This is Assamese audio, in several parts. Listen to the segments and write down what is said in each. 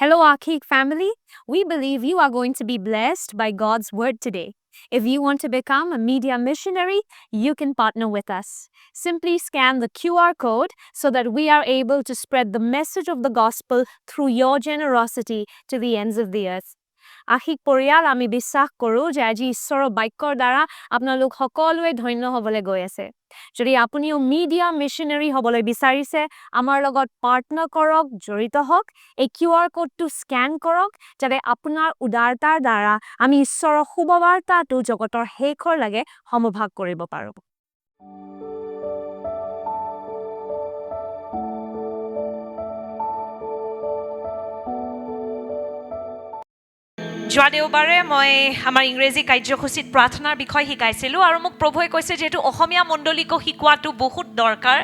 Hello, Akik family. We believe you are going to be blessed by God's word today. If you want to become a media missionary, you can partner with us. Simply scan the QR code so that we are able to spread the message of the gospel through your generosity to the ends of the earth. Ashiq পৰিয়াল আমি বিশ্বাস কৰোঁ যে আজি ঈশ্বৰৰ বাক্যৰ দ্বাৰা আপোনালোক সকলোৱে ধন্য হ'বলৈ গৈ আছে যদি আপুনিও মিডিয়া মিছনেৰী হ'বলৈ বিচাৰিছে আমাৰ লগত পাৰ্টনাৰ কৰক জড়িত হওক এই QR কোডটো স্কেন কৰক যাতে আপোনাৰ উদাৰতাৰ দ্বাৰা আমি ঈশ্বৰৰ শুভবাৰ্তাটো জগতৰ শেষৰলৈকে সমভাগ কৰিব পাৰোঁ যোৱা দেওবাৰে মই আমাৰ ইংৰাজী কাৰ্যসূচীত প্ৰাৰ্থনাৰ বিষয় শিকাইছিলোঁ আৰু মোক প্ৰভুৱে কৈছে যে এইটো অসমীয়া মণ্ডলীকো শিকোৱাটো বহুত দৰকাৰ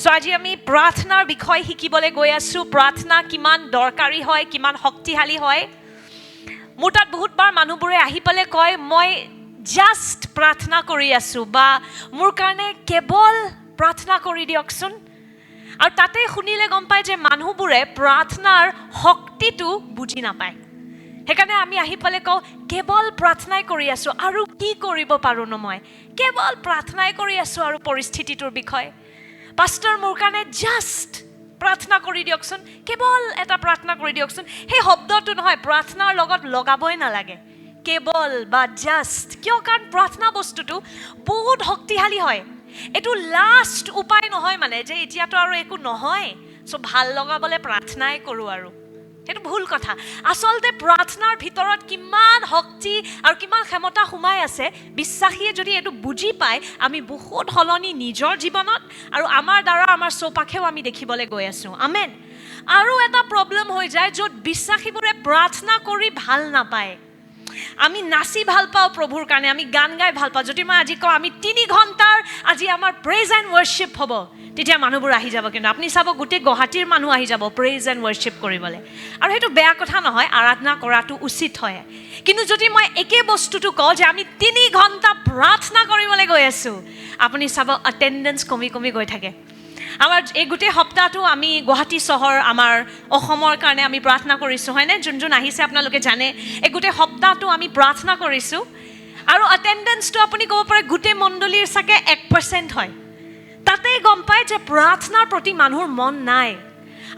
সো আজি আমি প্ৰাৰ্থনাৰ বিষয় শিকিবলৈ গৈ আছোঁ প্ৰাৰ্থনা কিমান দৰকাৰী হয় কিমান শক্তিশালী হয় মোৰ তাত বহুতবাৰ মানুহবোৰে আহি পেলাই কয় মই জাষ্ট প্ৰাৰ্থনা কৰি আছোঁ বা মোৰ কাৰণে কেৱল প্ৰাৰ্থনা কৰি দিয়কচোন আৰু তাতে শুনিলে গম পায় যে মানুহবোৰে প্ৰাৰ্থনাৰ শক্তিটো বুজি নাপায় সেইকাৰণে আমি আহি পেলাই কওঁ কেৱল প্ৰাৰ্থনাই কৰি আছোঁ আৰু কি কৰিব পাৰোঁনো মই কেৱল প্ৰাৰ্থনাই কৰি আছোঁ আৰু পৰিস্থিতিটোৰ বিষয়ে পাষ্টাৰ মোৰ কাৰণে জাষ্ট প্ৰাৰ্থনা কৰি দিয়কচোন কেৱল এটা প্ৰাৰ্থনা কৰি দিয়কচোন সেই শব্দটো নহয় প্ৰাৰ্থনাৰ লগত লগাবই নালাগে কেৱল বা জাষ্ট কিয় কাৰণ প্ৰাৰ্থনা বস্তুটো বহুত শক্তিশালী হয় এইটো লাষ্ট উপায় নহয় মানে যে এতিয়াতো আৰু একো নহয় চ' ভাল লগাবলৈ প্ৰাৰ্থনাই কৰোঁ আৰু সেইটো ভুল কথা আচলতে প্ৰাৰ্থনাৰ ভিতৰত কিমান শক্তি আৰু কিমান ক্ষমতা সোমাই আছে বিশ্বাসীয়ে যদি এইটো বুজি পায় আমি বহুত সলনি নিজৰ জীৱনত আৰু আমাৰ দ্বাৰা আমাৰ চৌপাশেও আমি দেখিবলৈ গৈ আছোঁ আমেন আৰু এটা প্ৰব্লেম হৈ যায় য'ত বিশ্বাসীবোৰে প্ৰাৰ্থনা কৰি ভাল নাপায় আমি নাচি ভাল পাওঁ প্ৰভুৰ কাৰণে আমি গান গাই ভাল পাওঁ যদি মই আজি কওঁ আমি 3 ঘণ্টাৰ আজি আমাৰ প্ৰেজ এণ্ড ৱৰ্শ্বিপ হ'ব তেতিয়া মানুহবোৰ আহি যাব কিন্তু আপুনি চাব গোটেই গুৱাহাটীৰ মানুহ আহি যাব প্ৰেজ এণ্ড ৱৰ্শ্বিপ কৰিবলৈ আৰু সেইটো বেয়া কথা নহয় আৰাধনা কৰাটো উচিত হয় কিন্তু যদি মই একে বস্তুটো কওঁ যে আমি 3 ঘণ্টা প্ৰাৰ্থনা কৰিবলৈ গৈ আছোঁ আপুনি চাব এটেণ্ডেঞ্চ কমি কমি গৈ থাকে আমাৰ এই গোটেই সপ্তাহটো আমি গুৱাহাটী চহৰ আমাৰ অসমৰ কাৰণে আমি প্ৰাৰ্থনা কৰিছোঁ হয়নে যোন যোন আহিছে আপোনালোকে জানে এই গোটেই সপ্তাহটো আমি প্ৰাৰ্থনা কৰিছোঁ আৰু এটেণ্ডেঞ্চটো আপুনি ক'ব পাৰে গোটেই মণ্ডলীৰ চাগে 1% হয় তাতেই গম পায় যে প্ৰাৰ্থনাৰ প্ৰতি মানুহৰ মন নাই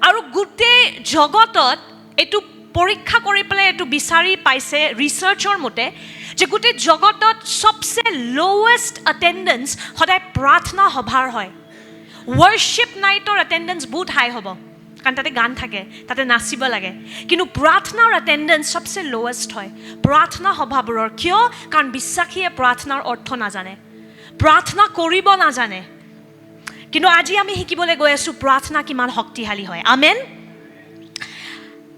আৰু গোটেই জগতত এইটো পৰীক্ষা কৰি পেলাই এইটো বিচাৰি পাইছে ৰিচাৰ্চৰ মতে যে গোটেই জগতত সবচে লোৱেষ্ট এটেণ্ডেঞ্চ সদায় প্ৰাৰ্থনা সভাৰ হয় ৱৰ্শ্বিপ নাইটৰ এটেণ্ডেঞ্চ বহুত হাই হ'ব কাৰণ তাতে গান থাকে তাতে নাচিব লাগে কিন্তু প্ৰাৰ্থনাৰ এটেণ্ডেঞ্চ সবচে লোৱেষ্ট হয় প্ৰাৰ্থনা সভাবোৰৰ কিয় কাৰণ বিশ্বাসীয়ে প্ৰাৰ্থনাৰ অৰ্থ নাজানে প্ৰাৰ্থনা কৰিব নাজানে কিন্তু আজি আমি শিকিবলৈ গৈ আছোঁ প্ৰাৰ্থনা কিমান শক্তিশালী হয় আমেন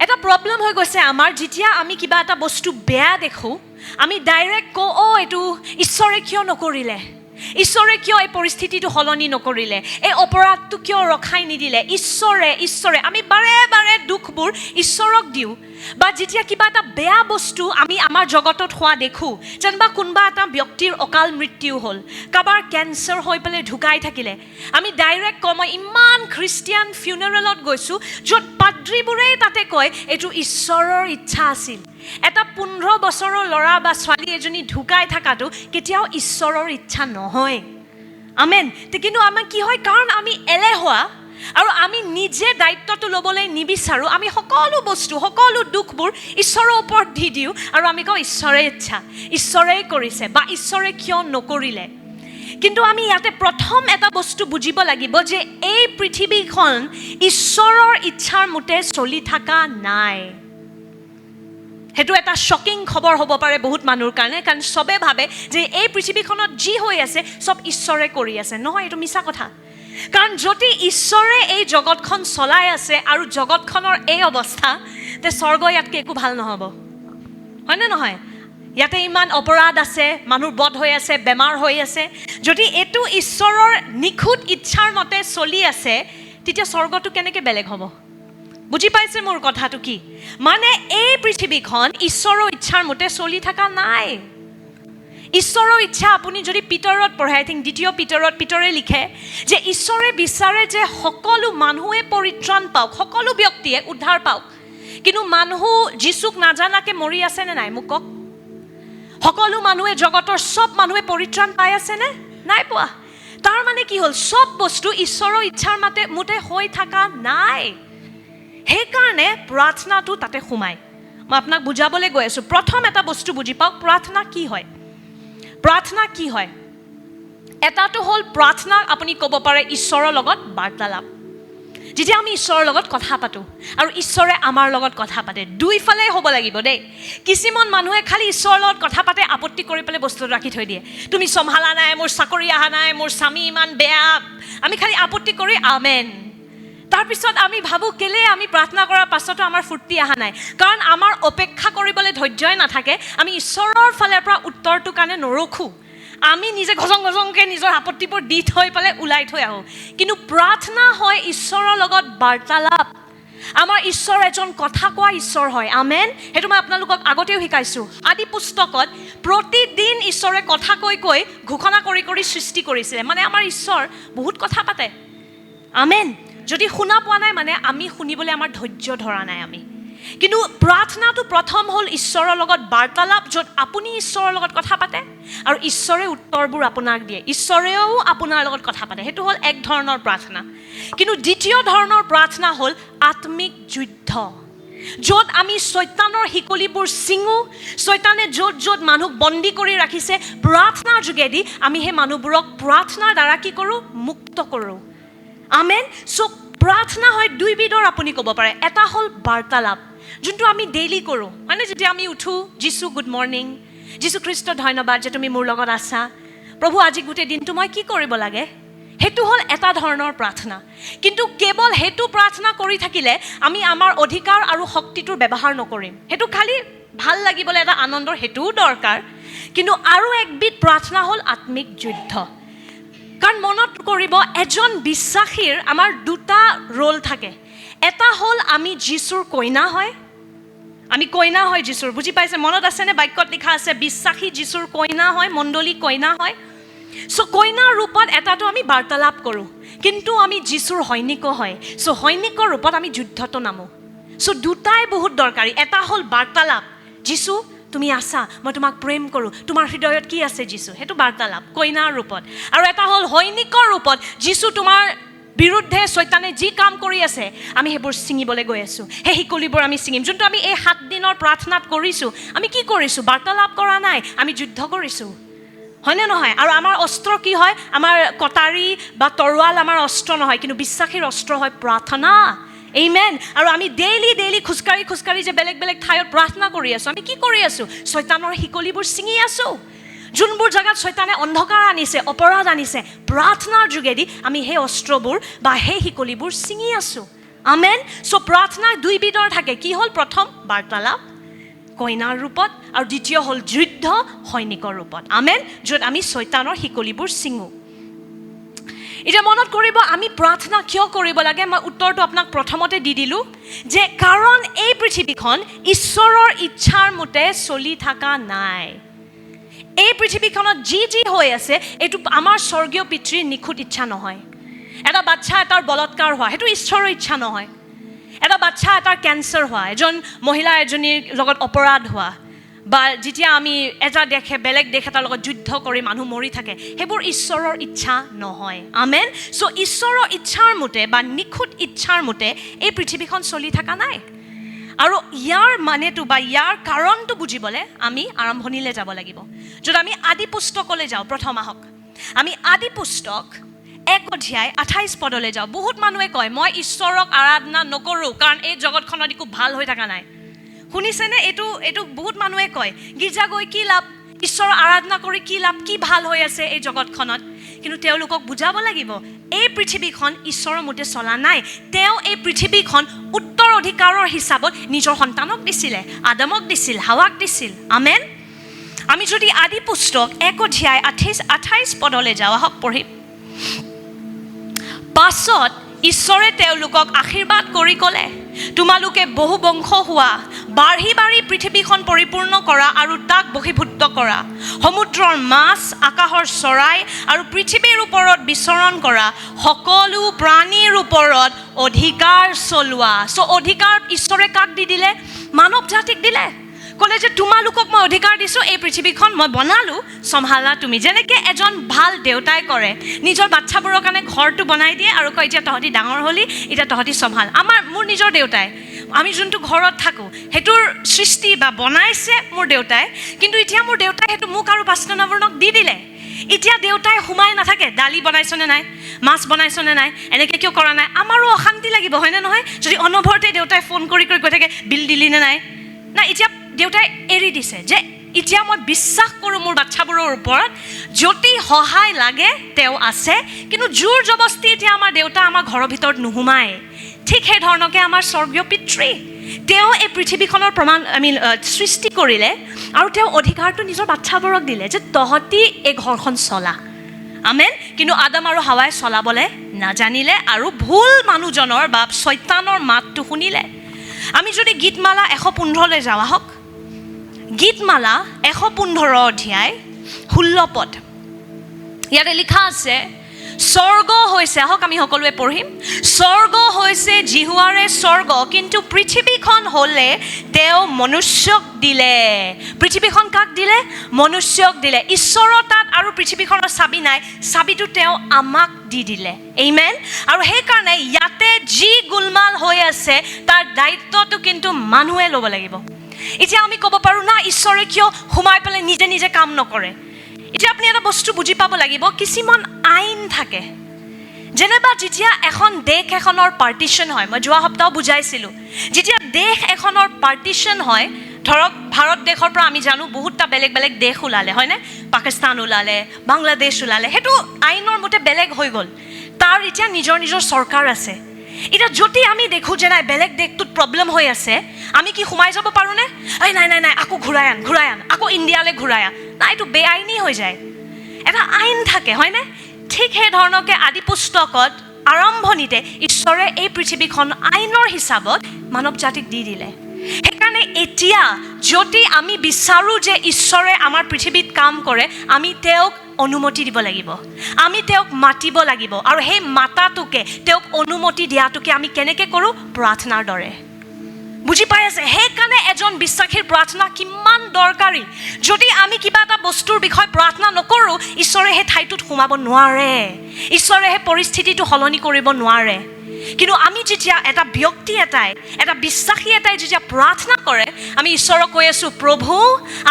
এটা প্ৰব্লেম হৈ গৈছে আমাৰ যেতিয়া আমি কিবা এটা বস্তু বেয়া দেখোঁ আমি ডাইৰেক্ট কওঁ এইটো ঈশ্বৰে কিয় নকৰিলে ঈশ্বৰে কিয় এই পৰিস্থিতিটো সলনি নকৰিলে এই অপৰাধটো কিয় ৰখাই নিদিলে ঈশ্বৰে আমি বাৰে বাৰে দুখবোৰ ঈশ্বৰক দিওঁ বা যেতিয়া কিবা এটা বেয়া বস্তু আমি আমাৰ জগতত হোৱা দেখোঁ যেনিবা কোনোবা এটা ব্যক্তিৰ অকাল মৃত্যু হ'ল কাৰোবাৰ কেঞ্চাৰ হৈ পেলাই ঢুকাই থাকিলে আমি ডাইৰেক্ট কওঁ মই ইমান খ্ৰীষ্টিয়ান ফিউনাৰেলত গৈছোঁ য'ত পাদ্ৰীবোৰেই তাতে কয় এইটো ঈশ্বৰৰ ইচ্ছা আছিল এটা 15 বছৰৰ ল'ৰা বা ছোৱালী এজনী ঢুকাই থকাটো কেতিয়াও ঈশ্বৰৰ ইচ্ছা নহয় আমেন কিন্তু আমাৰ কি হয় কাৰণ আমি এলেহুৱা আৰু আমি নিজে দায়িত্বটো ল'বলৈ নিবিচাৰোঁ আমি সকলো বস্তু সকলো দুখবোৰ ঈশ্বৰৰ ওপৰত দি দিওঁ আৰু আমি কওঁ ঈশ্বৰে ইচ্ছা ঈশ্বৰেই কৰিছে বা ঈশ্বৰে কিয় নকৰিলে কিন্তু আমি ইয়াতে প্ৰথম এটা বস্তু বুজিব লাগিব যে এই পৃথিৱীখন ঈশ্বৰৰ ইচ্ছাৰ মতে চলি থকা নাই সেইটো এটা শ্বকিং খবৰ হ'ব পাৰে বহুত মানুহৰ কাৰণে কাৰণ চবে ভাবে যে এই পৃথিৱীখনত যি হৈ আছে চব ঈশ্বৰে কৰি আছে নহয় এইটো মিছা কথা কাৰণ যদি ঈশ্বৰে এই জগতখন চলাই আছে আৰু জগতখনৰ এই অৱস্থা তে স্বৰ্গ ইয়াতকৈ একো ভাল নহ'ব হয়নে নহয় ইয়াতে ইমান অপৰাধ আছে মানুহ বধ হৈ আছে বেমাৰ হৈ আছে যদি এইটো ঈশ্বৰৰ নিখুঁত ইচ্ছাৰ মতে চলি আছে তেতিয়া স্বৰ্গটো কেনেকৈ বেলেগ হ'ব বুজি পাইছে মোৰ কথাটো কি মানে এই পৃথিৱীখন ঈশ্বৰৰ ইচ্ছাৰ মতে চলি থকা নাই ঈশ্বৰৰ ইচ্ছা আপুনি যদি পিতৰত পঢ়ে আই থিংক দ্বিতীয় পিতৰে লিখে যে ঈশ্বৰে বিচাৰে যে সকলো মানুহে পৰিত্ৰাণ পাওক সকলো ব্যক্তিয়ে উদ্ধাৰ পাওক কিন্তু মানুহ যীশুক নাজানাকে মৰি আছে নে নাই মোক কওক সকলো মানুহে জগতৰ সব মানুহে পৰিত্ৰাণ পাই আছে নে নাই পোৱা তাৰ মানে কি হ'ল সব বস্তু ঈশ্বৰৰ ইচ্ছাৰ মতে হৈ থকা নাই সেইকাৰণে প্ৰাৰ্থনাটো তাতে সোমায় মই আপোনাক বুজাবলৈ গৈ আছোঁ প্ৰথম এটা বস্তু বুজি পাওক প্ৰাৰ্থনা কি হয় এটাটো হ'ল প্ৰাৰ্থনা আপুনি ক'ব পাৰে ঈশ্বৰৰ লগত বাৰ্তালাপ যেতিয়া আমি ঈশ্বৰৰ লগত কথা পাতোঁ আৰু ঈশ্বৰে আমাৰ লগত কথা পাতে দুইফালে হ'ব লাগিব দেই কিছুমান মানুহে খালি ঈশ্বৰৰ লগত কথা পাতে আপত্তি কৰি পেলাই বস্তুটো ৰাখি থৈ দিয়ে তুমি চম্ভালা নাই মোৰ চাকৰি অহা নাই মোৰ স্বামী ইমান বেয়া আমি খালি আপত্তি কৰি আমেন তাৰপিছত আমি ভাবোঁ কেলে আমি প্ৰাৰ্থনা কৰাৰ পাছতো আমাৰ ফূৰ্তি অহা নাই কাৰণ আমাৰ অপেক্ষা কৰিবলৈ ধৈৰ্যই নাথাকে আমি ঈশ্বৰৰ ফালৰ পৰা উত্তৰটোৰ কাৰণে নৰখোঁ আমি নিজে ঘজংকে নিজৰ আপত্তিবোৰ দি থৈ পেলাই ওলাই থৈ আহোঁ কিন্তু প্ৰাৰ্থনা হয় ঈশ্বৰৰ লগত বাৰ্তালাপ আমাৰ ঈশ্বৰ এজন কথা কোৱা ঈশ্বৰ হয় আমেন সেইটো মই আপোনালোকক আগতেও শিকাইছোঁ আদি পুস্তকত প্ৰতিদিন ঈশ্বৰে কথা কৈ ঘোষণা কৰি সৃষ্টি কৰিছিলে মানে আমাৰ ঈশ্বৰ বহুত কথা পাতে আমেন যদি শুনা পোৱা নাই মানে আমি শুনিবলৈ আমাৰ ধৈৰ্য ধৰা নাই আমি কিন্তু প্ৰাৰ্থনাটো প্ৰথম হ'ল ঈশ্বৰৰ লগত বাৰ্তালাপ য'ত আপুনি ঈশ্বৰৰ লগত কথা পাতে আৰু ঈশ্বৰে উত্তৰবোৰ আপোনাক দিয়ে ঈশ্বৰেও আপোনাৰ লগত কথা পাতে সেইটো হ'ল এক ধৰণৰ প্ৰাৰ্থনা কিন্তু দ্বিতীয় ধৰণৰ প্ৰাৰ্থনা হ'ল আত্মিক যুদ্ধ য'ত আমি শয়তানৰ শিকলিবোৰ ছিঙো শয়তানে য'ত মানুহক বন্দী কৰি ৰাখিছে প্ৰাৰ্থনাৰ যোগেদি আমি সেই মানুহবোৰক প্ৰাৰ্থনাৰ দ্বাৰা কি কৰোঁ মুক্ত কৰোঁ আমেন চ' প্ৰাৰ্থনা হয় দুইবিধৰ আপুনি ক'ব পাৰে এটা হ'ল বাৰ্তালাপ যোনটো আমি ডেইলি কৰোঁ মানে যেতিয়া আমি উঠোঁ যীশু গুড মৰ্ণিং যীশু খ্ৰীষ্ট ধন্যবাদ যে তুমি মোৰ লগত আছা প্ৰভু আজি গোটেই দিনটো মই কি কৰিব লাগে সেইটো হ'ল এটা ধৰণৰ প্ৰাৰ্থনা কিন্তু কেৱল সেইটো প্ৰাৰ্থনা কৰি থাকিলে আমি আমাৰ অধিকাৰ আৰু শক্তিটোৰ ব্যৱহাৰ নকৰিম সেইটো খালি ভাল লাগিবলৈ এটা আনন্দৰ সেইটোও দৰকাৰ কিন্তু আৰু একবিধ প্ৰাৰ্থনা হ'ল আত্মিক যুদ্ধ কাৰণ মনত কৰিব এজন বিশ্বাসীৰ আমাৰ দুটা ৰোল থাকে এটা হ'ল আমি যীশুৰ কইনা হয় আমি কইনা হয় যীশুৰ বুজি পাইছে মনত আছেনে বাক্যত লিখা আছে বিশ্বাসী যীশুৰ কইনা হয় মণ্ডলী কইনা হয় চ' কইনাৰ ৰূপত এটাটো আমি বাৰ্তালাপ কৰোঁ কিন্তু আমি যীশুৰ সৈনিক হয় চ' সৈনিকৰ ৰূপত আমি যুদ্ধটো নামো চ' দুটাই বহুত দৰকাৰী এটা হ'ল বাৰ্তালাপ যীশু তুমি আছা মই তোমাক প্ৰেম কৰোঁ তোমাৰ হৃদয়ত কি আছে যীশু সেইটো বাৰ্তালাপ কইনাৰ ৰূপত আৰু এটা হ'ল সৈনিকৰ ৰূপত যীশু তোমাৰ বিৰুদ্ধে শয়তানে যি কাম কৰি আছে আমি সেইবোৰ ছিঙিবলৈ গৈ আছোঁ সেই শিকলিবোৰ আমি ছিঙিম যোনটো আমি এই 7 দিনৰ প্ৰাৰ্থনাত কৰিছোঁ আমি কি কৰিছোঁ বাৰ্তালাপ কৰা নাই আমি যুদ্ধ কৰিছোঁ হয়নে নহয় আৰু আমাৰ অস্ত্ৰ কি হয় আমাৰ কটাৰী বা তৰোৱাল আমাৰ অস্ত্ৰ নহয় কিন্তু বিশ্বাসীৰ অস্ত্ৰ হয় প্ৰাৰ্থনা আমেন আৰু আমি ডেইলি খোজকাঢ়ি যে বেলেগ ঠাইত প্ৰাৰ্থনা কৰি আছোঁ আমি কি কৰি আছোঁ শয়তানৰ শিকলিবোৰ ছিঙি আছোঁ যোনবোৰ জায়গাত শয়তানে অন্ধকাৰ আনিছে অপৰাধ আনিছে প্ৰাৰ্থনাৰ যোগেদি আমি সেই অস্ত্ৰবোৰ বা সেই শিকলিবোৰ ছিঙি আছোঁ আমেন চ' প্ৰাৰ্থনা দুইবিধৰ থাকে কি হ'ল প্ৰথম বাৰ্তালাপ কইনাৰ ৰূপত আৰু দ্বিতীয় হ'ল যুদ্ধ সৈনিকৰ ৰূপত আমেন য'ত আমি শয়তানৰ শিকলিবোৰ ছিঙো এতিয়া মনত কৰিব আমি প্ৰাৰ্থনা কিয় কৰিব লাগে মই উত্তৰটো আপোনাক প্ৰথমতে দি দিলোঁ যে কাৰণ এই পৃথিৱীখন ঈশ্বৰৰ ইচ্ছাৰ মতে চলি থকা নাই এই পৃথিৱীখনত যি হৈ আছে এইটো আমাৰ স্বৰ্গীয় পিতৃৰ নিখুঁত ইচ্ছা নহয় এটা বাচ্চা এটাৰ বলৎকাৰ হোৱা সেইটো ঈশ্বৰৰ ইচ্ছা নহয় এটা বাচ্চা এটাৰ কেঞ্চাৰ হোৱা এজন মহিলা এজনীৰ লগত অপৰাধ হোৱা বা যেতিয়া আমি এটা দেশে বেলেগ দেশ এটাৰ লগত যুদ্ধ কৰি মানুহ মৰি থাকে সেইবোৰ ঈশ্বৰৰ ইচ্ছা নহয় আমেন চ' ঈশ্বৰৰ ইচ্ছাৰ মতে বা নিখুঁত ইচ্ছাৰ মতে এই পৃথিৱীখন চলি থকা নাই আৰু ইয়াৰ মানেটো বা ইয়াৰ কাৰণটো বুজিবলৈ আমি আৰম্ভণিলৈ যাব লাগিব য'ত আমি আদি পুস্তকলৈ যাওঁ প্ৰথম আহক আমি আদি পুস্তক 1 অধ্যায় 28 পদলৈ যাওঁ বহুত মানুহে কয় মই ঈশ্বৰক আৰাধনা নকৰোঁ কাৰণ এই জগতখনত একো ভাল হৈ থকা নাই শুনিছেনে এইটো বহুত মানুহে কয় গীৰ্জা গৈ কি লাভ ঈশ্বৰৰ আৰাধনা কৰি কি লাভ কি ভাল হৈ আছে এই জগতখনত কিন্তু তেওঁলোকক বুজাব লাগিব এই পৃথিৱীখন ঈশ্বৰৰ মতে চলা নাই তেওঁ এই পৃথিৱীখন উত্তৰ অধিকাৰৰ হিচাপত নিজৰ সন্তানক দিছিলে আদমক দিছিল হাৱাক দিছিল আমেন আমি যদি আদি পুস্তক 1 অধ্যায় 28 পদলৈ যাওঁ আহক পঢ়িম পাছত ঈশ্বৰে তেওঁলোকক আশীৰ্বাদ কৰি ক'লে তোমালোকে বহু বংশ হোৱা বাঢ়ি বাঢ়ি পৃথিৱীখন পৰিপূৰ্ণ কৰা আৰু তাক বশীভূত কৰা, সমুদ্ৰৰ মাছ, আকাশৰ চৰাই আৰু পৃথিৱীৰ ওপৰত বিচৰণ কৰা সকলো প্ৰাণীৰ ওপৰত অধিকাৰ চলোৱা। চ' অধিকাৰ ঈশ্বৰে কাক দি দিলে? মানৱ জাতিক দিলে। ক'লে যে তোমালোকক মই অধিকাৰ দিছোঁ, এই পৃথিৱীখন মই বনালোঁ, চম্ভালা তুমি। যেনেকৈ এজন ভাল দেউতাই কৰে, নিজৰ বাচ্ছাবোৰৰ কাৰণে ঘৰটো বনাই দিয়ে আৰু কয় এতিয়া তহঁতি ডাঙৰ হ'লি, এতিয়া তহঁতি চম্ভাল। মোৰ নিজৰ দেউতাই, আমি যোনটো ঘৰত থাকোঁ সেইটোৰ সৃষ্টি বা বনাইছে মোৰ দেউতাই, কিন্তু এতিয়া মোৰ দেউতাই সেইটো মোক আৰু বাস্তনাবৰণক দি দিলে। এতিয়া দেউতাই সোমাই নাথাকে, দালি বনাইছনে নাই, মাছ বনাইছনে নাই, এনেকৈ কিয় কৰা নাই। আমাৰো অশান্তি লাগিব, হয়নে নহয়? যদি অনবৰতে দেউতাই ফোন কৰি কৰি কৈ থাকে বিল দিলিনে নাই। না, এতিয়া দেউতাই এৰি দিছে যে এতিয়া মই বিশ্বাস কৰোঁ মোৰ বাচ্ছাবোৰৰ ওপৰত, যদি সহায় লাগে তেওঁ আছে, কিন্তু জোৰ জবস্তি এতিয়া আমাৰ দেউতা আমাৰ ঘৰৰ ভিতৰত নোসোমায়। ঠিক সেই ধৰণকে আমাৰ স্বৰ্গীয় পিতৃ, তেওঁ এই পৃথিৱীখনৰ সৃষ্টি কৰিলে আৰু তেওঁ অধিকাৰটো নিজৰ বাচ্ছাবোৰক দিলে যে তহঁতি এই ঘৰখন চলা। আমেন। কিন্তু আদম আৰু হাৱাই চলাবলৈ নাজানিলে আৰু ভুল মানুহজনৰ বা শয়তানৰ মাতটো শুনিলে। আমি যদি গীতমালা 115লৈ যাওঁ, আহক। গীতমালা 115 অধ্যায় 16 পদ, ইয়াতে লিখা আছে, স্বৰ্গ হৈছে, আহক আমি সকলোৱে পঢ়িম, স্বৰ্গ হৈছে জিহুৱাৰে স্বৰ্গ, কিন্তু পৃথিৱীখন হ'লে তেওঁ মনুষ্যক দিলে। পৃথিৱীখন কাক দিলে? মনুষ্যক দিলে। ঈশ্বৰৰ তাত আৰু পৃথিৱীখনৰ চাবি নাই, চাবিটো তেওঁ আমাক দি দিলে। আমেন। আৰু সেইকাৰণে ইয়াতে যি গোলমাল হৈ আছে তাৰ দায়িত্বটো কিন্তু মানুহে ল'ব লাগিব। এতিয়া আমি ক'ব পাৰোঁ না, ঈশ্বৰে কিয় সোমাই পেলাই নিজে নিজে কাম নকৰে? এতিয়া আপুনি এটা বস্তু বুজি পাব লাগিব, কিছুমান আইন থাকে। যেনিবা যেতিয়া এখন দেশ এখনৰ পাৰ্টিশ্যন হয়, মই যোৱা সপ্তাহ বুজাইছিলোঁ, যেতিয়া দেশ এখনৰ পাৰ্টিশ্যন হয়, ধৰক ভাৰত দেশৰ পৰা আমি জানো বহুতটা বেলেগ বেলেগ দেশ ওলালে, হয়নে? পাকিস্তান ওলালে, বাংলাদেশ ওলালে, সেইটো আইনৰ মতে বেলেগ হৈ গ'ল। তাৰ এতিয়া নিজৰ নিজৰ চৰকাৰ আছে। এতিয়া যদি আমি দেখোঁ যে নাই বেলেগ দেশটোত প্ৰব্লেম হৈ আছে, আমি কি সোমাই যাব পাৰোঁনে? এই নাই নাই নাই, আকৌ ঘূৰাই আন, আকৌ ইণ্ডিয়ালৈ ঘূৰাই আন। নাই, এইটো বেআইনী হৈ যায়। এটা আইন থাকে, হয়নে? ঠিক সেই ধৰণকে আদি পুস্তকত আৰম্ভণিতে ঈশ্বৰে এই পৃথিৱীখন আইনৰ হিচাপত মানৱ জাতিক দি দিলে। সেইকাৰণে এতিয়া যদি আমি বিচাৰোঁ যে ঈশ্বৰে আমাৰ পৃথিৱীত কাম কৰে, আমি তেওঁক অনুমতি দিব লাগিব, আমি তেওঁক মাতিব লাগিব। আৰু সেই মাতাটোকে, তেওঁক অনুমতি দিয়াটোকে আমি কেনেকৈ কৰোঁ? প্ৰাৰ্থনাৰ দৰে। বুজি পাই আছে? সেইকাৰণে এজন বিশ্বাসীৰ প্ৰাৰ্থনা কিমান দৰকাৰী। যদি আমি কিবা এটা বস্তুৰ বিষয়ে প্ৰাৰ্থনা নকৰোঁ, ঈশ্বৰে সেই ঠাইটোত সোমাব নোৱাৰে, ঈশ্বৰে সেই পৰিস্থিতিটো সলনি কৰিব নোৱাৰে। কিন্তু আমি যেতিয়া এটা ব্যক্তি এটাই, এটা বিশ্বাসী এটাই যেতিয়া প্ৰাৰ্থনা কৰে, আমি ঈশ্বৰক কৈ আছোঁ, প্ৰভু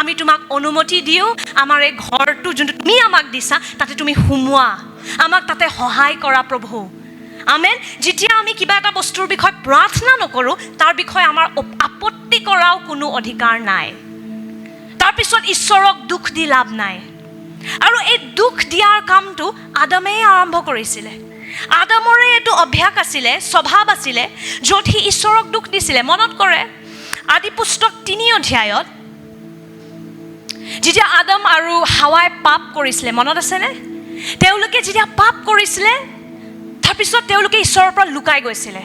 আমি তোমাক অনুমতি দিওঁ, আমাৰ এই ঘৰটো যোনটো তুমি আমাক দিছা তাতে তুমি সোমোৱা, আমাক তাতে সহায় কৰা প্ৰভু। আমেন। যেতিয়া আমি কিবা এটা বস্তুৰ বিষয়ে প্ৰাৰ্থনা নকৰোঁ, তাৰ বিষয়ে আমাৰ আপত্তি কৰাও কোনো অধিকাৰ নাই। তাৰপিছত ঈশ্বৰক দুখ দি লাভ নাই। আৰু এই দুখ দিয়াৰ কামটো আদমেই আৰম্ভ কৰিছিলে। আদমৰে এইটো অভ্যাস আছিলে, স্বভাৱ আছিলে, য'ত সি ঈশ্বৰক দুখ দিছিলে। মনত কৰে আদি পুস্তক 3 অধ্যায়ত যেতিয়া আদম আৰু হাৱাই পাপ কৰিছিলে, মনত আছেনে? তেওঁলোকে যেতিয়া পাপ কৰিছিলে, তাৰপিছত তেওঁলোকে ঈশ্বৰৰ পৰা লুকাই গৈছিলে,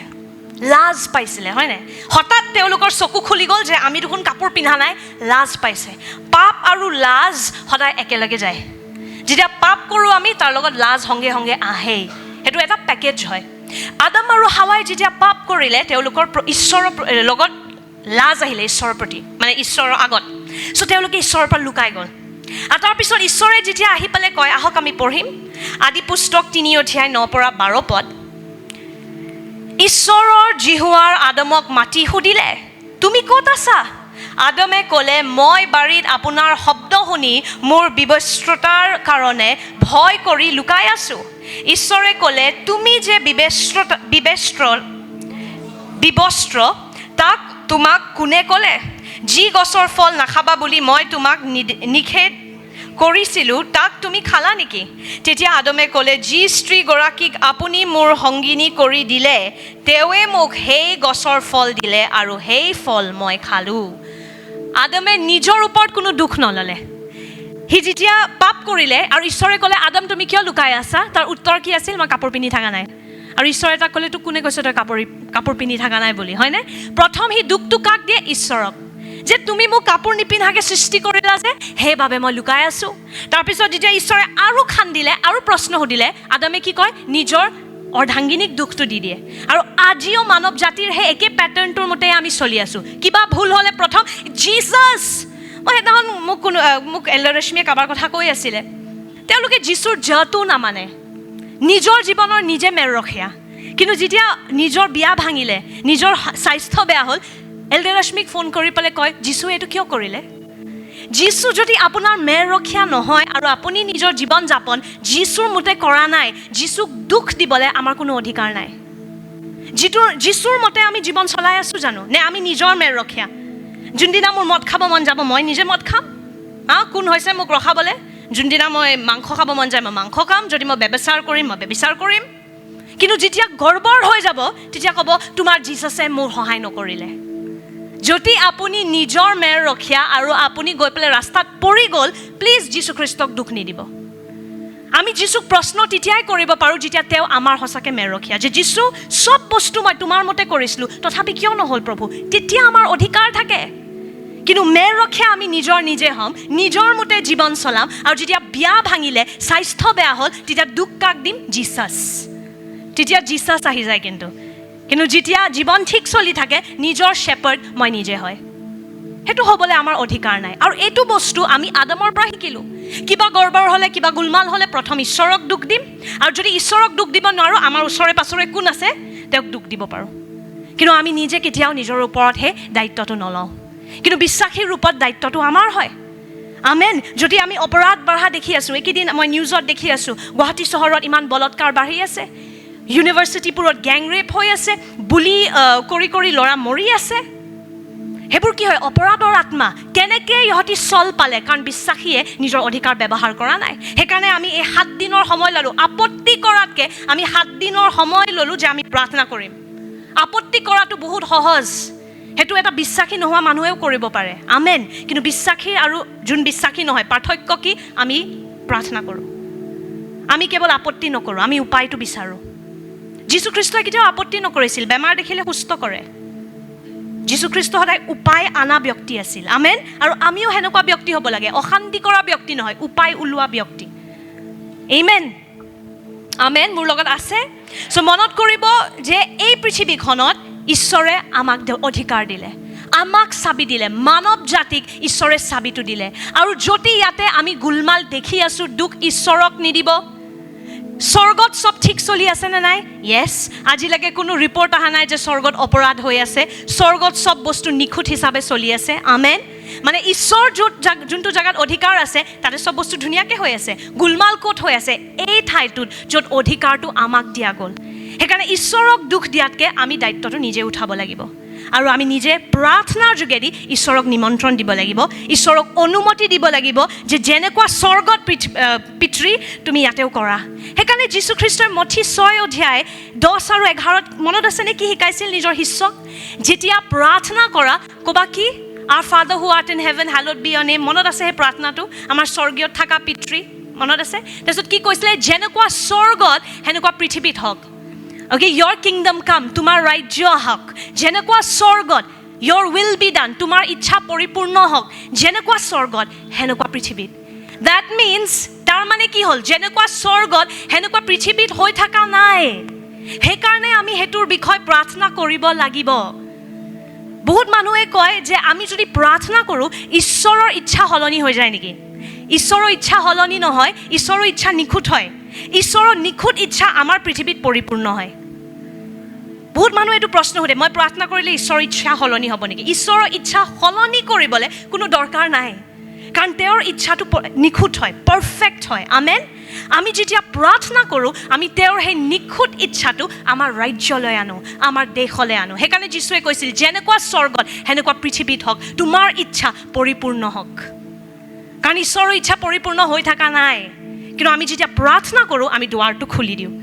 লাজ পাইছিলে, হয়নে? হঠাৎ তেওঁলোকৰ চকু খুলি গ'ল যে আমি দেখোন কাপোৰ পিন্ধা নাই, লাজ পাইছে। পাপ আৰু লাজ সদায় একেলগে যায়। যেতিয়া পাপ কৰোঁ আমি, তাৰ লগত লাজ সংগে সংগে আহেই। সেইটো এটা পেকেজ হয়। আদম আৰু হাৱাই যেতিয়া পাপ কৰিলে, তেওঁলোকৰ ঈশ্বৰৰ লগত লাজ আহিলে, ঈশ্বৰৰ প্ৰতি, মানে ঈশ্বৰৰ আগত। চ' তেওঁলোকে ঈশ্বৰৰ পৰা লুকাই গ'ল। আৰু তাৰপিছত ঈশ্বৰে যেতিয়া আহি পেলাই কয়, আহক আমি পঢ়িম আদি পুস্তক 3 অধ্যায় 9 পৰা 12 পদ। ঈশ্বৰৰ জিহুৱাৰ আদমক মাতি সুধিলে, তুমি ক'ত আছা? আদমে ক'লে, মই বাৰীত আপোনাৰ শব্দ শুনি মোৰ বিবস্ত্ৰতাৰ কাৰণে ভয় কৰি লুকাই আছোঁ। ঈশ্বৰে ক'লে, তুমি যে বিবস্ত্ৰ তাক তোমাক কোনে ক'লে? যি গছৰ ফল নাখাবা বুলি মই তোমাক নিষেধ কৰিছিলোঁ, তাক তুমি খালা নেকি? তেতিয়া আদমে ক'লে, যি স্ত্ৰীগৰাকীক আপুনি মোৰ সংগিনী কৰি দিলে, তেওঁৱে মোক সেই গছৰ ফল দিলে আৰু সেই ফল মই খালোঁ। আদমে নিজৰ ওপৰত কোনো দুখ নল'লে। সি যেতিয়া পাপ কৰিলে আৰু ঈশ্বৰে ক'লে, আদম তুমি কিয় লুকাই আছা? তাৰ উত্তৰ কি আছিল? মই কাপোৰ পিন্ধি থকা নাই। আৰু ঈশ্বৰে তাক ক'লে তোক কোনে কৈছে তই কাপোৰ পিন্ধি থকা নাই বুলি, হয়নে? প্ৰথম সি দুখটো কাক দিয়ে? ঈশ্বৰক, যে তুমি মোক কাপোৰ নিপিন্ধাকৈ সৃষ্টি কৰিলা যে, সেইবাবে মই লুকাই আছোঁ। তাৰপিছত যেতিয়া ঈশ্বৰে আৰু খান্দিলে আৰু প্ৰশ্ন সুধিলে, আদামে কি কয়? নিজৰ অৰ্ধাংগিনীক দুখটো দি দিয়ে। আৰু আজিও মানৱ জাতিৰ সেই একে পেটাৰ্ণটোৰ মতে আমি চলি আছোঁ। কিবা ভুল হ'লে প্ৰথম জিজাছ। মই সেইদিনাখন মোক এল্ডাৰশ্মীয়ে কাৰোবাৰ কথা কৈ আছিলে, তেওঁলোকে যীশুৰ জটো নামানে, নিজৰ জীৱনৰ নিজে মেৰৰখীয়া। কিন্তু যেতিয়া নিজৰ বিয়া ভাঙিলে, নিজৰ স্বাস্থ্য বেয়া হ'ল, এল্ডাৰশ্মীক ফোন কৰি পেলাই কয়, যীশু এইটো কিয় কৰিলে? যীশু যদি আপোনাৰ মেৰৰখীয়া নহয় আৰু আপুনি নিজৰ জীৱন যাপন যীশুৰ মতে কৰা নাই, যীশুক দুখ দিবলৈ আমাৰ কোনো অধিকাৰ নাই। যীশুৰ মতে আমি জীৱন চলাই আছোঁ জানো, নে আমি নিজৰ মেৰৰখীয়া? যোনদিনা মোৰ মদ খাব মন যাব মই নিজে মদ খাম। কোন হৈছে মোক ৰখাবলৈ? যোনদিনা মই মাংস খাব মন যায় মই মাংস খাম, যদি মই ব্যভিচাৰ কৰিম মই ব্যভিচাৰ কৰিম। কিন্তু যেতিয়া গৰ্বৰ হৈ যাব তেতিয়া ক'ব তোমাৰ জীছাছে মোৰ সহায় নকৰিলে। যদি আপুনি নিজৰ মেৰৰখীয়া আৰু আপুনি গৈ পেলাই ৰাস্তাত পৰি গ'ল, প্লিজ যীশুখ্ৰীষ্টক দুখ নিদিব। আমি যীশুক প্ৰশ্ন তেতিয়াই কৰিব পাৰোঁ যেতিয়া তেওঁ আমাৰ সঁচাকৈ মেৰৰখীয়া, যে যীশু চব বস্তু মই তোমাৰ মতে কৰিছিলোঁ তথাপি কিয় নহ'ল প্ৰভু? তেতিয়া আমাৰ অধিকাৰ থাকে। কিন্তু মেৰৰখীয়া আমি নিজে হ'ম, নিজৰ মতে জীৱন চলাম, আৰু যেতিয়া বিয়া ভাঙিলে, স্বাস্থ্য বেয়া হ'ল, তেতিয়া দুখ কাক দিম? জিছাছ। তেতিয়া জিছাছ আহি যায়। কিন্তু যেতিয়া জীৱন ঠিক চলি থাকে, নিজৰ শ্বেপাৰ্ড মই নিজে হয়, সেইটো হ'বলৈ আমাৰ অধিকাৰ নাই। আৰু এইটো বস্তু আমি আদামৰ পৰা শিকিলোঁ। কিবা গৰ্বৰ হ'লে, কিবা গোলমাল হ'লে প্ৰথম ঈশ্বৰক দুখ দিম, আৰু যদি ঈশ্বৰক দুখ দিব নোৱাৰোঁ, আমাৰ ওচৰে পাছৰে কোন আছে তেওঁক দুখ দিব পাৰোঁ। কিন্তু আমি নিজে কেতিয়াও নিজৰ ওপৰত সেই দায়িত্বটো নলওঁ। কিন্তু বিশ্বাসীৰ ৰূপত দায়িত্বটো আমাৰ হয়। আমেন। যদি আমি অপৰাধ বাঢ়া দেখি আছোঁ, এইকেইদিন মই নিউজত দেখি আছোঁ গুৱাহাটী চহৰত ইমান বলৎকাৰ বাঢ়ি আছে, ইউনিভাৰ্চিটিবোৰত গেং ৰেপ হৈ আছে, বুলি কৰি ল'ৰা মৰি আছে। সেইবোৰ কি হয়? অপৰাধৰ আত্মা। কেনেকৈ ইহঁতি চল পালে? কাৰণ বিশ্বাসীয়ে নিজৰ অধিকাৰ ব্যৱহাৰ কৰা নাই। সেইকাৰণে আমি এই 7 দিনৰ সময় ল'লোঁ। আপত্তি কৰাতকৈ আমি 7 দিনৰ সময় ল'লোঁ যে আমি প্ৰাৰ্থনা কৰিম। আপত্তি কৰাটো বহুত সহজ, সেইটো এটা বিশ্বাসী নোহোৱা মানুহেও কৰিব পাৰে। আমেন। কিন্তু বিশ্বাসী আৰু যোন বিশ্বাসী নহয়, পাৰ্থক্য কি? আমি প্ৰাৰ্থনা কৰোঁ, আমি কেৱল আপত্তি নকৰোঁ, আমি উপায়টো বিচাৰোঁ। যীশুখ্ৰীষ্টই কেতিয়াও আপত্তি নকৰিছিল, বেমাৰ দেখিলে সুস্থ কৰে। যীশুখ্ৰীষ্ট সদায় উপায় আনা ব্যক্তি আছিল। আমেন। আৰু আমিও সেনেকুৱা ব্যক্তি হ'ব লাগে, অশান্তি কৰা ব্যক্তি নহয়, উপায় ওলোৱা ব্যক্তি। আমেন। আমেন। মোৰ লগত আছে? চ' মনত কৰিব যে এই পৃথিৱীখনত ঈশ্বৰে আমাক অধিকাৰ দিলে, আমাক চাবি দিলে, মানৱ জাতিক ঈশ্বৰে চাবিটো দিলে। আৰু যদি ইয়াতে আমি গোলমাল দেখি আছোঁ, দুখ ঈশ্বৰক নিদিব। স্বৰ্গত চব ঠিক চলি আছে নে নাই? য়েছ। আজিলৈকে কোনো ৰিপৰ্ট অহা নাই যে স্বৰ্গত অপৰাধ হৈ আছে। স্বৰ্গত চব বস্তু নিখুঁত হিচাপে চলি আছে। আমেন। মানে ঈশ্বৰ যোনটো জেগাত অধিকাৰ আছে তাতে চব বস্তু ধুনীয়াকৈ হৈ আছে। গোলমাল ক'ত হৈ আছে? এই ঠাইটোত য'ত অধিকাৰটো আমাক দিয়া গ'ল। সেইকাৰণে ঈশ্বৰক দুখ দিয়াতকৈ আমি দায়িত্বটো নিজে উঠাব লাগিব, আৰু আমি নিজে প্ৰাৰ্থনাৰ যোগেদি ঈশ্বৰক নিমন্ত্ৰণ দিব লাগিব, ঈশ্বৰক অনুমতি দিব লাগিব যে যেনেকুৱা স্বৰ্গত পিতৃ তুমি ইয়াতেও কৰা। সেইকাৰণে যীশুখ্ৰীষ্টই মঠি 6 অধ্যায় 10 আৰু 11 মনত আছেনে কি শিকাইছিল নিজৰ শিষ্যক? যেতিয়া প্ৰাৰ্থনা কৰা ক'বা কি? Our Father who art in heaven, hallowed be your name. মনত আছে সেই প্ৰাৰ্থনাটো? আমাৰ স্বৰ্গীয়ত থকা পিতৃ, মনত আছে? তাৰপিছত কি কৈছিলে? যেনেকুৱা স্বৰ্গত সেনেকুৱা পৃথিৱীত হওক। Okay, your kingdom come, তোমাৰ ৰাজ্য আহক। যেনেকুৱা স্বৰ্গত, your will be done, তোমাৰ ইচ্ছা পৰিপূৰ্ণ হওক। যেনেকুৱা স্বৰ্গত সেনেকুৱা পৃথিৱীত। That means তাৰ মানে কি হ'ল? যেনেকুৱা স্বৰ্গত সেনেকুৱা পৃথিৱীত হৈ থকা নাই। সেইকাৰণে আমি সেইটোৰ বিষয়ে প্ৰাৰ্থনা কৰিব লাগিব। বহুত মানুহে কয় যে আমি যদি প্ৰাৰ্থনা কৰোঁ ঈশ্বৰৰ ইচ্ছা সলনি হৈ যায় নেকি? ঈশ্বৰৰ ইচ্ছা সলনি নহয়, ঈশ্বৰৰ ইচ্ছা নিখুঁত হয়। ঈশ্বৰৰ নিখুঁত ইচ্ছা আমাৰ পৃথিৱীত পৰিপূৰ্ণ হয়। বহুত মানুহে এইটো প্ৰশ্ন সোধে, মই প্ৰাৰ্থনা কৰিলে ঈশ্বৰৰ ইচ্ছা সলনি হ'ব নেকি? ঈশ্বৰৰ ইচ্ছা সলনি কৰিবলৈ কোনো দৰকাৰ নাই, কাৰণ তেওঁৰ ইচ্ছাটো নিখুঁত হয়, পাৰফেক্ট হয়। আমেন। আমি যেতিয়া প্ৰাৰ্থনা কৰোঁ আমি তেওঁৰ সেই নিখুঁত ইচ্ছাটো আমাৰ ৰাজ্যলৈ আনো, আমাৰ দেশলৈ আনো। সেইকাৰণে যীশুৱে কৈছিল যেনেকুৱা স্বৰ্গত সেনেকুৱা পৃথিৱীত হওক, তোমাৰ ইচ্ছা পৰিপূৰ্ণ হওক। কাৰণ ঈশ্বৰৰ ইচ্ছা পৰিপূৰ্ণ হৈ থকা নাই। কিন্তু আমি যেতিয়া প্ৰাৰ্থনা কৰোঁ আমি দুৱাৰটো খুলি দিওঁ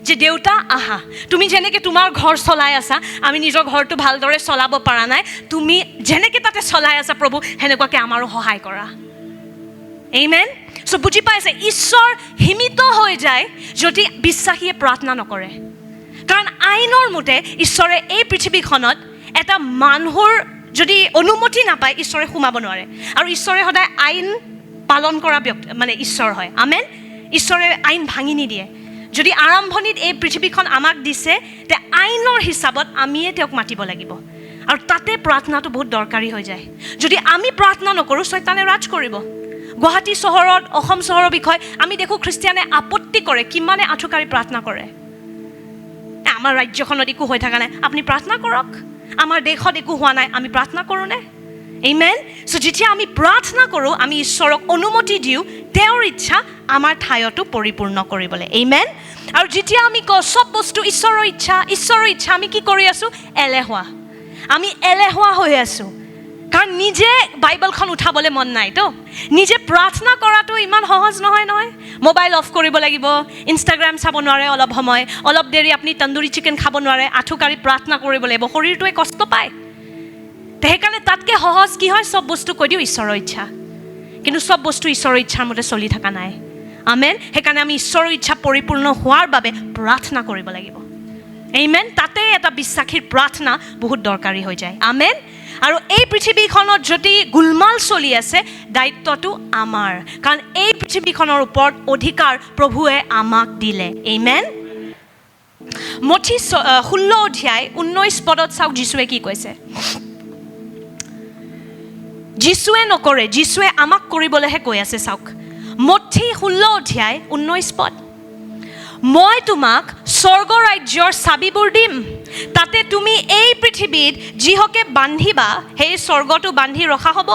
যে দেউতা আহা, তুমি যেনেকৈ তোমাৰ ঘৰ চলাই আছা, আমি নিজৰ ঘৰটো ভালদৰে চলাব পৰা নাই, তুমি যেনেকৈ তাতে চলাই আছা প্ৰভু সেনেকুৱাকৈ আমাৰো সহায় কৰা। আমেন। চ' বুজি পাইছে? ঈশ্বৰ সীমিত হৈ যায় যদি বিশ্বাসীয়ে প্ৰাৰ্থনা নকৰে। কাৰণ আইনৰ মতে ঈশ্বৰে এই পৃথিৱীখনত এটা মানুহৰ যদি অনুমতি নাপায় ঈশ্বৰে সোমাব নোৱাৰে আৰু ঈশ্বৰে সদায় আইন পালন কৰা ব্যক্তি মানে ঈশ্বৰ হয় আমেন ঈশ্বৰে আইন ভাঙি নিদিয়ে যদি আৰম্ভণিত এই পৃথিৱীখন আমাক দিছে তে আইনৰ হিচাপত আমিয়ে তেওঁক মাতিব লাগিব আৰু তাতে প্ৰাৰ্থনাটো বহুত দৰকাৰী হৈ যায় যদি আমি প্ৰাৰ্থনা নকৰোঁ শয়তানে ৰাজ কৰিব গুৱাহাটী চহৰত অসম চহৰৰ বিষয়ে আমি দেখোঁ খ্ৰীষ্টিয়ানে আপত্তি কৰে কিমানে আঁঠুকাৰি প্ৰাৰ্থনা কৰে আমাৰ ৰাজ্যখনত একো হৈ থকা নাই আপুনি প্ৰাৰ্থনা কৰক আমাৰ দেশত একো হোৱা নাই আমি প্ৰাৰ্থনা কৰোঁনে আমেন সো যেতিয়া আমি প্ৰাৰ্থনা কৰোঁ আমি ঈশ্বৰক অনুমতি দিওঁ তেওঁৰ ইচ্ছা আমাৰ ঠাইতো পৰিপূৰ্ণ কৰিবলৈ আমেন আৰু যেতিয়া আমি কওঁ সব বস্তু ঈশ্বৰৰ ইচ্ছা আমি কি কৰি আছোঁ আমি এলেহুৱা হৈ আছোঁ কাৰণ নিজে বাইবেলখন উঠাবলৈ মন নাই তো নিজে প্ৰাৰ্থনা কৰাটো ইমান সহজ নহয় মোবাইল অফ কৰিব লাগিব ইনষ্টাগ্ৰাম চাব নোৱাৰে অলপ সময় অলপ দেৰি আপুনি তন্দুৰী চিকেন খাব নোৱাৰে আঁঠুকাৰি প্ৰাৰ্থনা কৰিব লাগিব শৰীৰটোৱে কষ্ট পায় সেইকাৰণে তাতকৈ সহজ কি হয় সব বস্তু কৈ দিওঁ ঈশ্বৰৰ ইচ্ছা কিন্তু সব বস্তু ঈশ্বৰৰ ইচ্ছাৰ মতে চলি থকা নাই আমেন সেইকাৰণে আমি ঈশ্বৰৰ ইচ্ছা পৰিপূৰ্ণ হোৱাৰ বাবে প্ৰাৰ্থনা কৰিব লাগিব আমেন তাতে এটা বিশ্বাসীৰ প্ৰাৰ্থনা বহুত দৰকাৰী হৈ যায় আমেন আৰু এই পৃথিৱীখনত যদি গোলমাল চলি আছে দায়িত্বটো আমাৰ কাৰণ এই পৃথিৱীখনৰ ওপৰত অধিকাৰ প্ৰভুৱে আমাক দিলে আমেন মঠি 16 অধ্যায় 19 পদত চাওক যীশুৱে কি কৈছে যীশুৱে নকৰে যীশুৱে আমাক কৰিবলৈহে কৈ আছে চাওক মঠি 16 অধ্যায় 19 পদ মই তোমাক স্বৰ্গ ৰাজ্যৰ চাবিবোৰ দিম তাতে তুমি এই পৃথিৱীত যিহকে বান্ধিবা সেই স্বৰ্গটো বান্ধি ৰখা হ'ব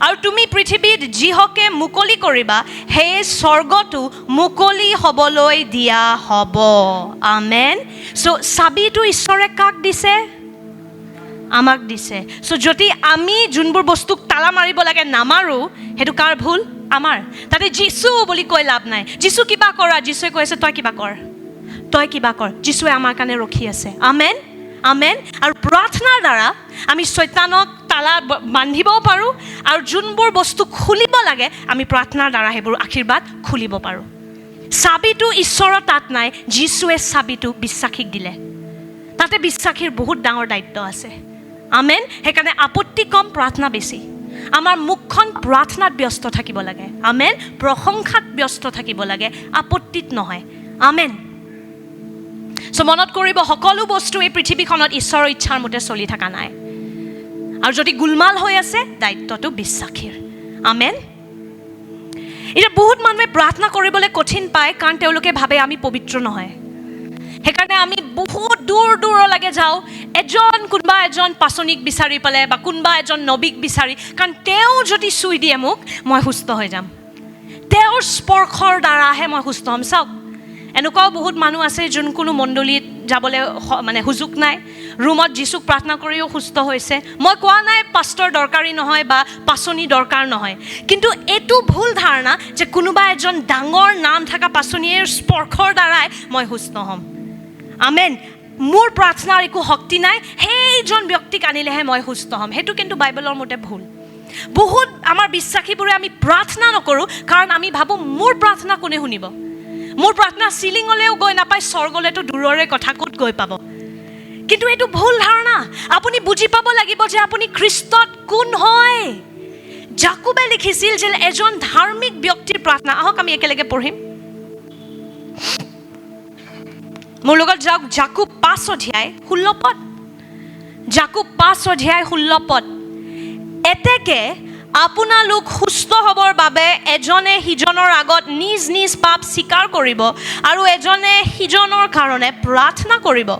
আৰু তুমি পৃথিৱীত যিহকে মুকলি কৰিবা সেই স্বৰ্গটো মুকলি হ'বলৈ দিয়া হ'ব আমেন সো চাবিটো ঈশ্বৰে কাক দিছে আমাক দিছে সো যদি আমি যোনবোৰ বস্তুক তালা মাৰিব লাগে নামাৰো সেইটো কাৰ ভুল আমাৰ তাতে যীশু বুলি কৈ লাভ নাই যীশু কিবা কৰা যীশুৱে কৈ আছে তই কিবা কৰ যীশুৱে আমাৰ কাৰণে ৰখি আছে আমেন আমেন আৰু প্ৰাৰ্থনাৰ দ্বাৰা আমি শয়তানক তালা বান্ধিবও পাৰোঁ আৰু যোনবোৰ বস্তু খুলিব লাগে আমি প্ৰাৰ্থনাৰ দ্বাৰা সেইবোৰ আশীৰ্বাদ খুলিব পাৰোঁ চাবিটো ঈশ্বৰৰ তাত নাই যীশুৱে চাবিটো বিশ্বাসীক দিলে তাতে বিশ্বাসীৰ বহুত ডাঙৰ দায়িত্ব আছে আমেন সেইকাৰণে আপত্তি কম প্ৰাৰ্থনা বেছি আমাৰ মুখখন প্ৰাৰ্থনাত ব্যস্ত থাকিব লাগে আমেন প্ৰশংসাত ব্যস্ত থাকিব লাগে আপত্তিত নহয় আমেন সো মনত কৰিব সকলো বস্তু এই পৃথিৱীখনত ঈশ্বৰৰ ইচ্ছাৰ মতে চলি থকা নাই আৰু যদি গোলমাল হৈ আছে দায়িত্বটো বিশ্বাসীৰ আমেন এতিয়া বহুত মানুহে প্ৰাৰ্থনা কৰিবলৈ কঠিন পায় কাৰণ তেওঁলোকে ভাবে আমি পবিত্ৰ নহয় সেইকাৰণে আমি বহুত দূৰলৈকে যাওঁ কোনোবা এজন পাচনিক বিচাৰি পেলাই বা কোনোবা এজন নবীক বিচাৰি কাৰণ তেওঁ যদি চুই দিয়ে মোক মই সুস্থ হৈ যাম তেওঁৰ স্পৰ্শৰ দ্বাৰাহে মই সুস্থ হ'ম চাওক এনেকুৱাও বহুত মানুহ আছে যোন কোনো মণ্ডলীত যাবলৈ মানে সুযোগ নাই ৰুমত যীশুক প্ৰাৰ্থনা কৰিও সুস্থ হৈছে মই কোৱা নাই পাষ্টৰ দৰকাৰী নহয় বা পাচনি দৰকাৰ নহয় কিন্তু এইটো ভুল ধাৰণা যে কোনোবা এজন ডাঙৰ নাম থকা পাচনিৰ স্পৰ্শৰ দ্বাৰাই মই সুস্থ হ'ম আমেন মোৰ প্ৰাৰ্থনাৰ একো শক্তি নাই সেইজন ব্যক্তিক আনিলেহে মই সুস্থ হ'ম সেইটো কিন্তু বাইবেলৰ মতে ভুল বহুত আমাৰ বিশ্বাসীবোৰে আমি প্ৰাৰ্থনা নকৰোঁ কাৰণ আমি ভাবোঁ মোৰ প্ৰাৰ্থনা কোনে শুনিব মোৰ প্ৰাৰ্থনা চিলিঙলৈও গৈ নাপায় স্বৰ্গলৈতো দূৰৰে কথা ক'ত গৈ পাব কিন্তু এইটো ভুল ধাৰণা আপুনি বুজি পাব লাগিব যে আপুনি খ্ৰীষ্টত কোন হয় জাকোবে লিখিছিল যে এজন ধাৰ্মিক ব্যক্তিৰ প্ৰাৰ্থনা আহক আমি একেলগে পঢ়িম মোৰ লগত যাওক জাকোব 5 অধ্যায় 16 পদ জাকোব 5 অধ্যায় 16 পদ এতেকে আপোনালোক সুস্থ হ'বৰ বাবে এজনে সিজনৰ আগত নিজ পাপ স্বীকাৰ কৰিব আৰু এজনে সিজনৰ কাৰণে প্ৰাৰ্থনা কৰিব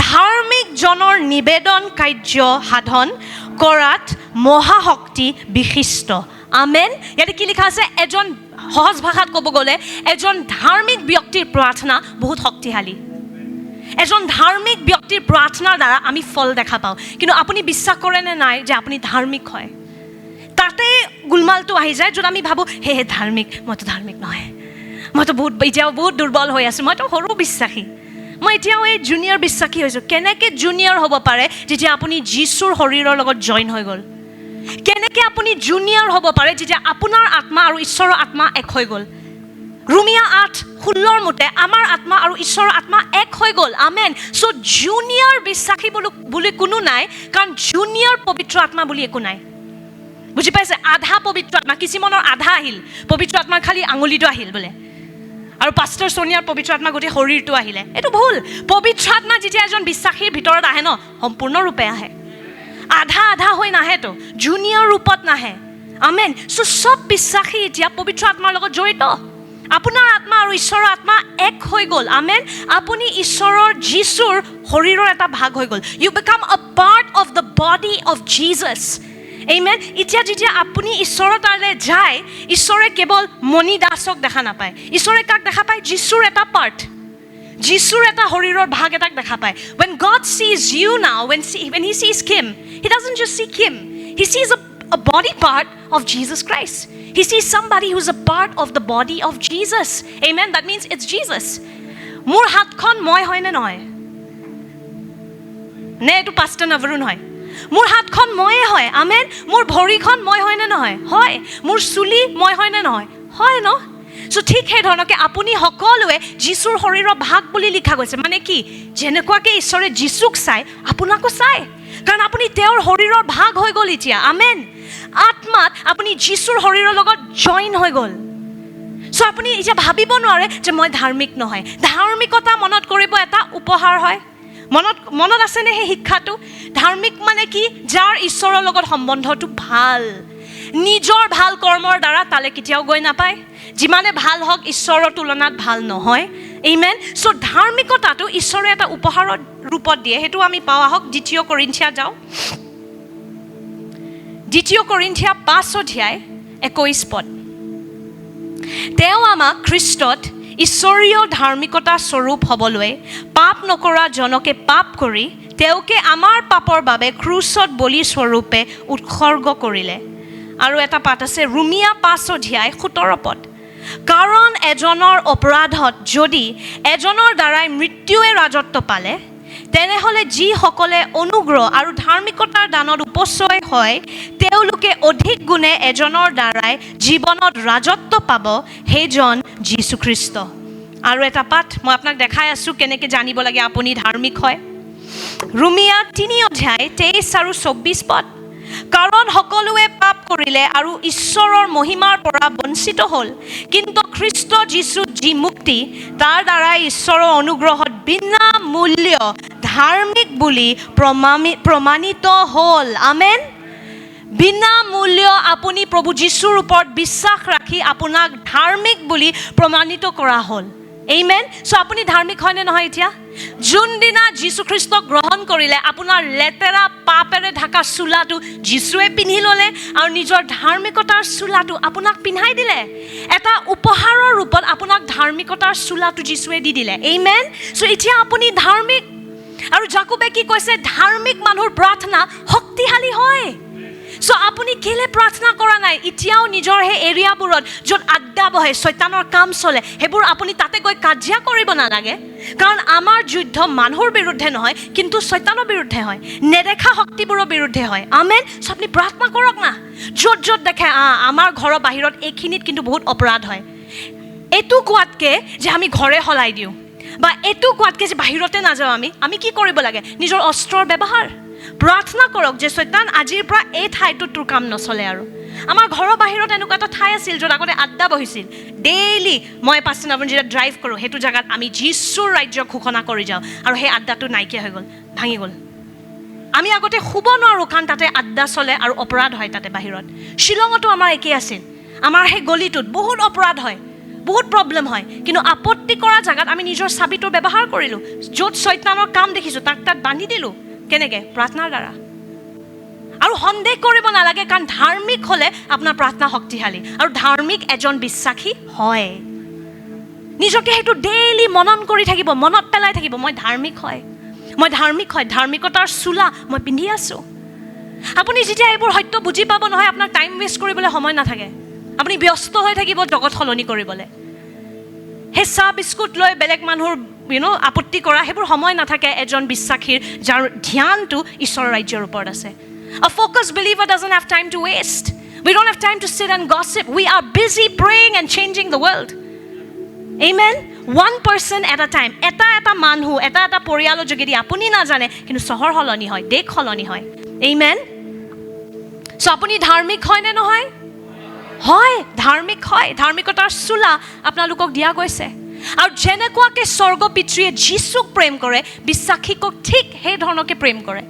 ধাৰ্মিকজনৰ নিবেদন কাৰ্য সাধন কৰাত মহাশক্তি বিশিষ্ট আমেন ইয়াতে কি লিখা আছে এজন সহজ ভাষাত ক'ব গ'লে এজন ধাৰ্মিক ব্যক্তিৰ প্ৰাৰ্থনা বহুত শক্তিশালী এজন ধাৰ্মিক ব্যক্তিৰ প্ৰাৰ্থনাৰ দ্বাৰা আমি ফল দেখা পাওঁ কিন্তু আপুনি বিশ্বাস কৰে নে নাই যে আপুনি ধাৰ্মিক হয় তাতে গোলমালটো আহি যায় য'ত আমি ভাবোঁ হে ধাৰ্মিক মইতো ধাৰ্মিক নহয় মইতো এতিয়াও বহুত দুৰ্বল হৈ আছোঁ মইতো সৰু বিশ্বাসী মই এতিয়াও এই জুনিয়ৰ বিশ্বাসী হৈছোঁ কেনেকৈ জুনিয়ৰ হ'ব পাৰে যেতিয়া আপুনি যীশুৰ শৰীৰৰ লগত জইন হৈ গ'ল কেনেকৈ আপুনি জুনিয়ৰ হ'ব পাৰে যেতিয়া আপোনাৰ আত্মা আৰু ঈশ্বৰৰ আত্মা এক হৈ গ'ল ৰোমিয়া 8:16 মতে আমাৰ আত্মা আৰু ঈশ্বৰৰ আত্মা এক হৈ গ'ল আমেন সো জুনিয়ৰ বিশ্বাসী বুলি কোনো নাই কাৰণ জুনিয়ৰ পবিত্ৰ আত্মা বুলি একো নাই বুজি পাইছে আধা পবিত্ৰ আত্মা কিছুমানৰ আধা আহিল পবিত্ৰ আত্মাৰ খালি আঙুলিটো আহিল বোলে আৰু পাষ্টাৰ সোনিয়াৰ পবিত্ৰ আত্মা গোটেই শৰীৰটো আহিলে এইটো ভুল পবিত্ৰ আত্মা যেতিয়া এজন বিশ্বাসীৰ ভিতৰত আহে ন সম্পূৰ্ণ ৰূপে আহে আধা আধা হৈ নাহে তো জুনিয়ৰ ৰূপত নাহে আমেন সো সব বিশ্বাসী এতিয়া পবিত্ৰ আত্মাৰ লগত জড়িত আপোনাৰ আত্মা আৰু ঈশ্বৰৰ আত্মা এক হৈ গ'ল আমেন আপুনি ঈশ্বৰৰ যীশুৰ শৰীৰৰ এটা ভাগ হৈ গ'ল you become a part of the body of Jesus amen এতিয়া যেতিয়া আপুনি ঈশ্বৰৰ তালৈ যায় ঈশ্বৰে কেৱল মণি দাসক দেখা নাপায় ঈশ্বৰে কাক দেখা পায় যীশুৰ এটা পাৰ্ট যীশুৰ এটা শৰীৰৰ ভাগ এটাক দেখা পায় when God sees you now when he sees Kim he doesn't just see Kim he sees a body part of Jesus Christ he sees somebody who's a part of the body of Jesus amen that means it's Jesus মোৰ হাতখন মই হয় নে নহয় নে এইটো পাষ্টাৰ নৱৰুণ হয় মোৰ হাতখন ময়ে হয় আমেন মোৰ ভৰিখন মই হয় নে নহয় হয় মোৰ চুলি মই হয় নে নহয় হয় ন সো ঠিক সেই ধৰণকে আপুনি সকলোৱে যীশুৰ শৰীৰৰ ভাগ বুলি লিখা গৈছে মানে কি যেনেকুৱাকে ঈশ্বৰে যীশুক চাই আপোনাকো চাই কাৰণ আপুনি তেওঁৰ শৰীৰৰ ভাগ হৈ গ'ল এতিয়া আমেন আত্মাত আপুনি যীশুৰ শৰীৰৰ লগত জইন হৈ গ'ল সো আপুনি এতিয়া ভাবিব নোৱাৰে যে মই ধাৰ্মিক নহয় ধাৰ্মিকতা মনত কৰিব এটা উপহাৰ হয় মনত আছেনে সেই শিক্ষাটো ধাৰ্মিক মানে কি যাৰ ঈশ্বৰৰ লগত সম্বন্ধটো ভাল নিজৰ ভাল কৰ্মৰ দ্বাৰা তালে কেতিয়াও গৈ নাপায় যিমানে ভাল হওক ঈশ্বৰৰ তুলনাত ভাল নহয় আমেন সো ধাৰ্মিকতাটো ঈশ্বৰে এটা উপহাৰৰ ৰূপত দিয়ে সেইটো আমি পাওঁ আহক 2 কৰিন্থিয়া যাওঁ 2 কৰিন্থিয়া 5:21 পদ তেওঁ আমাক খ্ৰীষ্টত ঈশ্বৰীয় ধাৰ্মিকতা স্বৰূপ হ'বলৈ পাপ নকৰা জনকে পাপ কৰি তেওঁকে আমাৰ পাপৰ বাবে ক্ৰুচত বলি স্বৰূপে উৎসৰ্গ কৰিলে আৰু এটা পাঠ আছে ৰোমিয়া 5:17 পদ কাৰণ এজনৰ অপৰাধত যদি এজনৰ দ্বাৰাই মৃত্যুৱে ৰাজত্ব পালে তেনেহ'লে যিসকলে অনুগ্ৰহ আৰু ধাৰ্মিকতাৰ দানত উপচয় হয় তেওঁলোকে অধিক গুণে এজনৰ দ্বাৰাই জীৱনত ৰাজত্ব পাব সেইজন যীশুখ্ৰীষ্ট আৰু এটা পাঠ মই আপোনাক দেখাই আছোঁ কেনেকৈ জানিব লাগে আপুনি ধাৰ্মিক হয় ৰোমিয়া 3:23 আৰু 24 পদ কাৰণ সকলোৱে পাপ কৰিলে আৰু ঈশ্বৰৰ মহিমাৰ পৰা বঞ্চিত হ'ল কিন্তু খ্ৰীষ্ট যীশুত যি মুক্তি তাৰ দ্বাৰা ঈশ্বৰৰ অনুগ্ৰহত বিনা মূল্য ধাৰ্মিক বুলি প্ৰমাণিত হ'ল আমেন বিনা মূল্য আপুনি প্ৰভু যীশুৰ ওপৰত বিশ্বাস ৰাখি আপোনাক ধাৰ্মিক বুলি প্ৰমাণিত কৰা হ'ল আমেন সো আপুনি ধাৰ্মিক হয়নে নহয় এতিয়া যোনদিনা যীশুখ্ৰীষ্টক গ্ৰহণ কৰিলে আপোনাৰ লেতেৰা পাপেৰে ঢাকা চোলাটো যীশুৱে পিন্ধি ল'লে আৰু নিজৰ ধাৰ্মিকতাৰ চোলাটো আপোনাক পিন্ধাই দিলে এটা উপহাৰৰ ৰূপত আপোনাক ধাৰ্মিকতাৰ চোলাটো যীশুৱে দি দিলে আমেন সো এতিয়া আপুনি ধাৰ্মিক আৰু জাকোবে কি কৈছে ধাৰ্মিক মানুহৰ প্ৰাৰ্থনা শক্তিশালী হয় সো আপুনি কেলে প্ৰাৰ্থনা কৰা নাই এতিয়াও নিজৰ সেই এৰিয়াবোৰত য'ত আড্ডা বহে শয়তানৰ কাম চলে সেইবোৰ আপুনি তাতে গৈ কাজিয়া কৰিব নালাগে কাৰণ আমাৰ যুদ্ধ মানুহৰ বিৰুদ্ধে নহয় কিন্তু শয়তানৰ বিৰুদ্ধে হয় নেদেখা শক্তিবোৰৰ বিৰুদ্ধে হয় আমেন সো আপুনি প্ৰাৰ্থনা কৰক না য'ত দেখে আমাৰ ঘৰৰ বাহিৰত এইখিনিত কিন্তু বহুত অপৰাধ হয় এইটো কোৱাতকে যে আমি ঘৰে সলাই দিওঁ বা এইটো কোৱাতকে যে বাহিৰতে নাযাওঁ আমি কি কৰিব লাগে নিজৰ অস্ত্ৰৰ ব্যৱহাৰ প্ৰাৰ্থনা কৰক যে শয়তান আজিৰ পৰা এই ঠাইটোত তোৰ কাম নচলে আৰু আমাৰ ঘৰৰ বাহিৰত এনেকুৱা এটা ঠাই আছিল য'ত আগতে আড্ডা বহিছিল ডেইলি মই পাষ্টাৰ নৱৰুণ যেতিয়া ড্ৰাইভ কৰোঁ সেইটো জেগাত আমি যীশুৰ ৰাজ্যক ঘোষণা কৰি যাওঁ আৰু সেই আড্ডাটো নাইকিয়া হৈ গ'ল ভাঙি গ'ল আমি আগতে শুব নোৱাৰোঁ কাৰণ তাতে আড্ডা চলে আৰু অপৰাধ হয় তাতে বাহিৰত শ্বিলঙতো আমাৰ একেই আছিল আমাৰ সেই গলিটোত বহুত অপৰাধ হয় বহুত প্ৰব্লেম হয় কিন্তু আপত্তি কৰা জেগাত আমি নিজৰ চাবিটোৰ ব্যৱহাৰ কৰিলোঁ য'ত শয়তানৰ কাম দেখিছোঁ তাত বান্ধি দিলোঁ কেনেকৈ প্ৰাৰ্থনাৰ দ্বাৰা আৰু সন্দেহ কৰিব নালাগে কাৰণ ধাৰ্মিক হ'লে আপোনাৰ প্ৰাৰ্থনা শক্তিশালী আৰু ধাৰ্মিক এজন বিশ্বাসী হয় নিজকে সেইটো ডেইলি মনন কৰি থাকিব মনত পেলাই থাকিব মই ধাৰ্মিক হয় ধাৰ্মিকতাৰ চোলা মই পিন্ধি আছোঁ আপুনি যেতিয়া এইবোৰ সত্য বুজি পাব নহয় আপোনাৰ টাইম ৱেষ্ট কৰিবলৈ সময় নাথাকে আপুনি ব্যস্ত হৈ থাকিব জগত সলনি কৰিবলৈ সেই চাহ বিস্কুট লৈ বেলেগ মানুহৰ আপত্তি কৰা সেইবোৰ সময় নাথাকে এজন বিশ্বাসীৰ যাৰ ধ্যানটো ঈশ্বৰৰ ৰাজ্যৰ ওপৰত আছে A focused believer doesn't have time to waste. We don't have time to sit and gossip. We are busy praying and changing the world. Amen? One person at a time. এটা মানুহ, এটা পৰিয়ালৰ যোগেদি আপুনি নাজানে, কিন্তু চহৰ সলনি হয়, দেশ সলনি হয়। Amen? So আপুনি ধাৰ্মিক হয় নে নহয়? হয়, ধাৰ্মিক হয়। ধাৰ্মিকতাৰ চোলা আপোনালোকক দিয়া গৈছে। আৰু যেনেকুৱাকৈ স্বৰ্গ পিতৃয়ে যীশুক প্ৰেম কৰে, বিশ্বাসীকক ঠিক সেই ধৰণকে প্ৰেম কৰে।